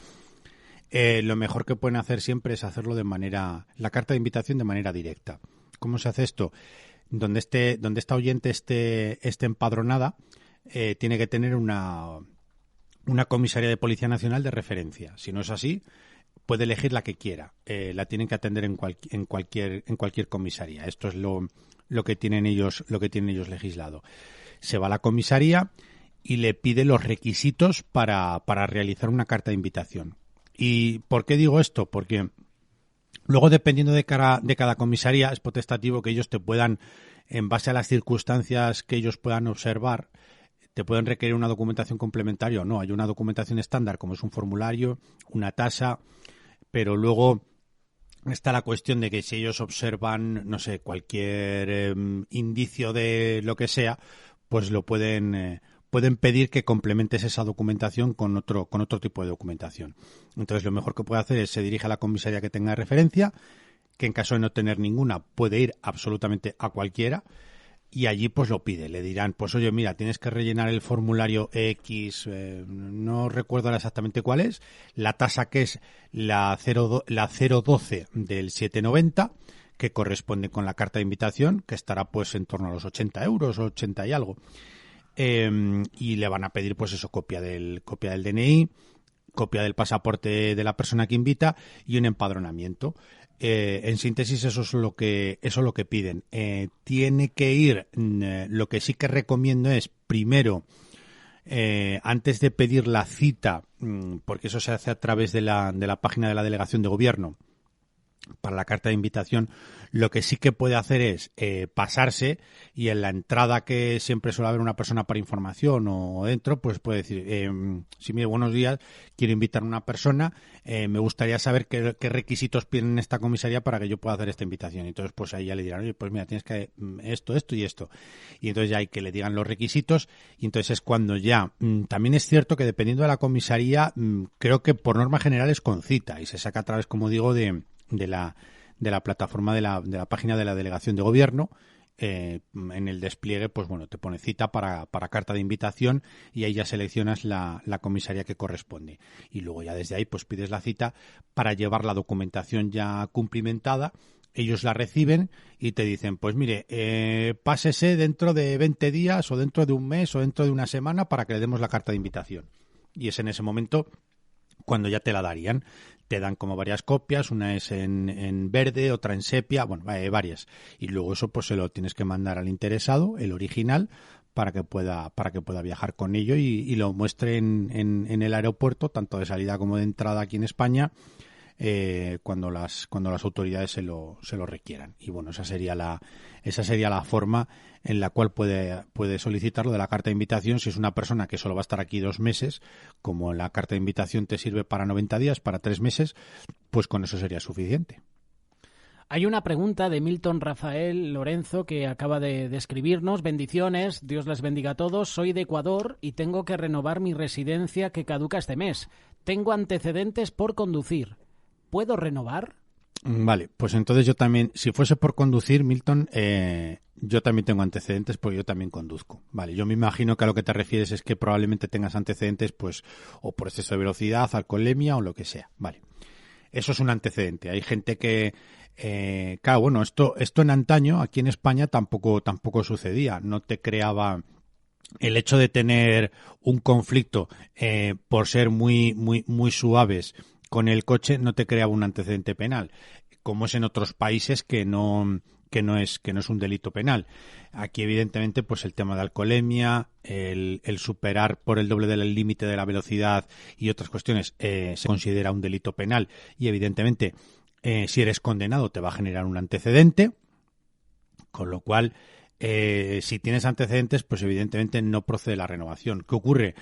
Lo mejor que pueden hacer siempre es hacerlo la carta de invitación de manera directa. ¿Cómo se hace esto? Donde esta oyente esté empadronada, tiene que tener una comisaría de Policía Nacional de referencia. Si no es así, puede elegir la que quiera. La tienen que atender en cualquier comisaría. Esto es lo que tienen ellos legislado. Se va a la comisaría y le pide los requisitos para realizar una carta de invitación. ¿Y por qué digo esto? Porque luego, dependiendo de cada comisaría, es potestativo que ellos te puedan, en base a las circunstancias que ellos puedan observar, te pueden requerir una documentación complementaria o no. Hay una documentación estándar, como es un formulario, una tasa, pero luego está la cuestión de que si ellos observan, no sé, cualquier indicio de lo que sea, pues lo pueden pedir que complementes esa documentación con otro tipo de documentación. Entonces, lo mejor que puede hacer es se dirige a la comisaría que tenga de referencia, que en caso de no tener ninguna puede ir absolutamente a cualquiera, y allí pues lo pide. Le dirán, pues oye, mira, tienes que rellenar el formulario X, no recuerdo exactamente cuál es, la tasa que es la 012 del 790, que corresponde con la carta de invitación, que estará pues en torno a los 80 euros, 80 y algo. Y le van a pedir pues eso, copia del DNI, copia del pasaporte de la persona que invita y un empadronamiento. En síntesis, eso es lo que piden. Tiene que ir, lo que sí que recomiendo es, primero, antes de pedir la cita, porque eso se hace a través de la página de la Delegación de Gobierno, para la carta de invitación, lo que sí que puede hacer es pasarse, y en la entrada, que siempre suele haber una persona para información o dentro, pues puede decir, sí, mire, buenos días, quiero invitar a una persona, me gustaría saber qué requisitos piden en esta comisaría para que yo pueda hacer esta invitación. Y entonces pues ahí ya le dirán, oye, pues mira, tienes que esto y esto. Y entonces ya hay que le digan los requisitos, y entonces es cuando ya, también es cierto que dependiendo de la comisaría, creo que por norma general es con cita, y se saca a través, como digo, de la plataforma de la página de la Delegación de Gobierno. En el despliegue, pues bueno, te pone cita para carta de invitación, y ahí ya seleccionas la comisaría que corresponde. Y luego ya desde ahí pues pides la cita para llevar la documentación ya cumplimentada. Ellos la reciben y te dicen, pues mire, pásese dentro de 20 días o dentro de un mes o dentro de una semana para que le demos la carta de invitación. Y es en ese momento cuando ya te la darían. Te dan como varias copias, una es en verde, otra en sepia, bueno, varias. Y luego eso pues se lo tienes que mandar al interesado, el original, para que pueda viajar con ello y lo muestre en el aeropuerto, tanto de salida como de entrada aquí en España, cuando las autoridades se lo requieran. Y bueno, esa sería la forma en la cual puede solicitarlo de la carta de invitación. Si es una persona que solo va a estar aquí 2 meses, como la carta de invitación te sirve para 90 días, para 3 meses, pues con eso sería suficiente. Hay una pregunta de Milton Rafael Lorenzo que acaba de escribirnos. Bendiciones, Dios les bendiga a todos. Soy de Ecuador y tengo que renovar mi residencia que caduca este mes. Tengo antecedentes por conducir. ¿Puedo renovar? Vale, pues entonces yo también, si fuese por conducir, Milton, yo también tengo antecedentes porque yo también conduzco. Vale, yo me imagino que a lo que te refieres es que probablemente tengas antecedentes, pues, o por exceso de velocidad, alcoholemia o lo que sea. Vale, eso es un antecedente. Hay gente que, claro, bueno, esto en antaño, aquí en España tampoco sucedía. No te creaba el hecho de tener un conflicto por ser muy suaves con el coche, no te creaba un antecedente penal, como es en otros países que no es un delito penal. Aquí evidentemente pues el tema de alcoholemia, el superar por el doble del límite de la velocidad y otras cuestiones se considera un delito penal, y evidentemente si eres condenado te va a generar un antecedente, con lo cual si tienes antecedentes pues evidentemente no procede la renovación. ¿Qué ocurre?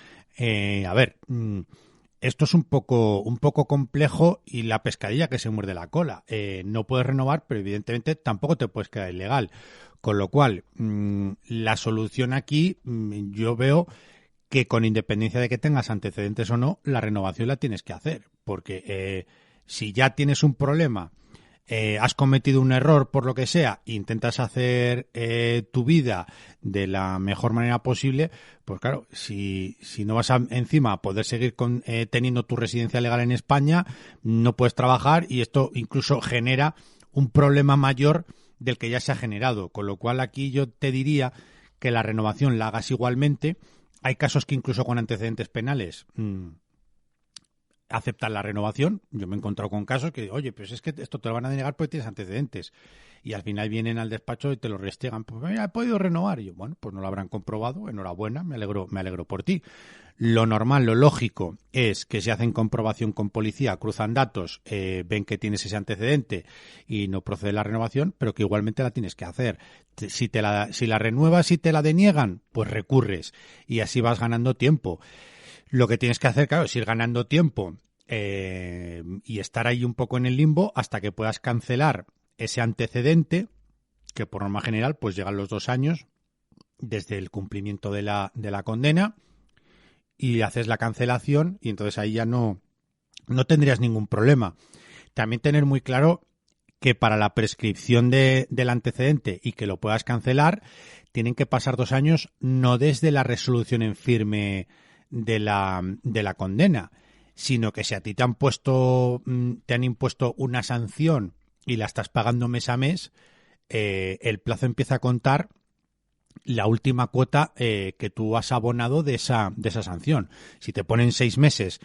Esto es un poco complejo, y la pescadilla que se muerde la cola. No puedes renovar, pero evidentemente tampoco te puedes quedar ilegal. Con lo cual, la solución aquí, yo veo que con independencia de que tengas antecedentes o no, la renovación la tienes que hacer. Porque si ya tienes un problema, has cometido un error por lo que sea, intentas hacer tu vida de la mejor manera posible, pues claro, si no vas encima a poder seguir teniendo tu residencia legal en España, no puedes trabajar, y esto incluso genera un problema mayor del que ya se ha generado. Con lo cual aquí yo te diría que la renovación la hagas igualmente. Hay casos que incluso con antecedentes penales aceptan la renovación. Yo me he encontrado con casos que, oye, pues es que esto te lo van a denegar porque tienes antecedentes. Y al final vienen al despacho y te lo restiegan. Pues mira, he podido renovar. Y yo, bueno, pues no lo habrán comprobado. Enhorabuena, me alegro por ti. Lo normal, lo lógico es que si hacen comprobación con policía, cruzan datos, ven que tienes ese antecedente y no procede la renovación, pero que igualmente la tienes que hacer. Si la renuevas y te la deniegan, pues recurres y así vas ganando tiempo. Lo que tienes que hacer, claro, es ir ganando tiempo y estar ahí un poco en el limbo hasta que puedas cancelar ese antecedente, que por norma general pues llegan los 2 años desde el cumplimiento de la condena, y haces la cancelación y entonces ahí ya no tendrías ningún problema. También tener muy claro que para la prescripción del antecedente y que lo puedas cancelar, tienen que pasar 2 años no desde la resolución en firme de la condena, sino que si a ti te han impuesto una sanción y la estás pagando mes a mes, el plazo empieza a contar la última cuota que tú has abonado de esa sanción. Si te ponen 6 meses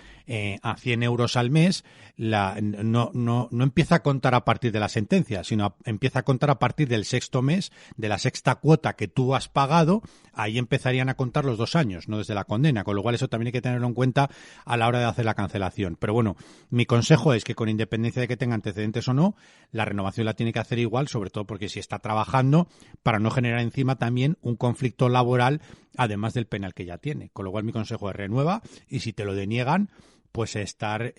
a 100 euros al mes, no empieza a contar a partir de la sentencia, sino empieza a contar a partir del 6º mes, de la 6ª cuota que tú has pagado. Ahí empezarían a contar los 2 años, no desde la condena, con lo cual eso también hay que tenerlo en cuenta a la hora de hacer la cancelación. Pero bueno, mi consejo es que con independencia de que tenga antecedentes o no, la renovación la tiene que hacer igual, sobre todo porque si está trabajando, para no generar encima también un conflicto laboral, además del penal que ya tiene. Con lo cual mi consejo es renueva, y si te lo deniegan, pues estar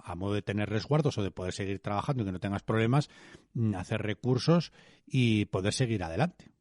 a modo de tener resguardos o de poder seguir trabajando y que no tengas problemas, hacer recursos y poder seguir adelante.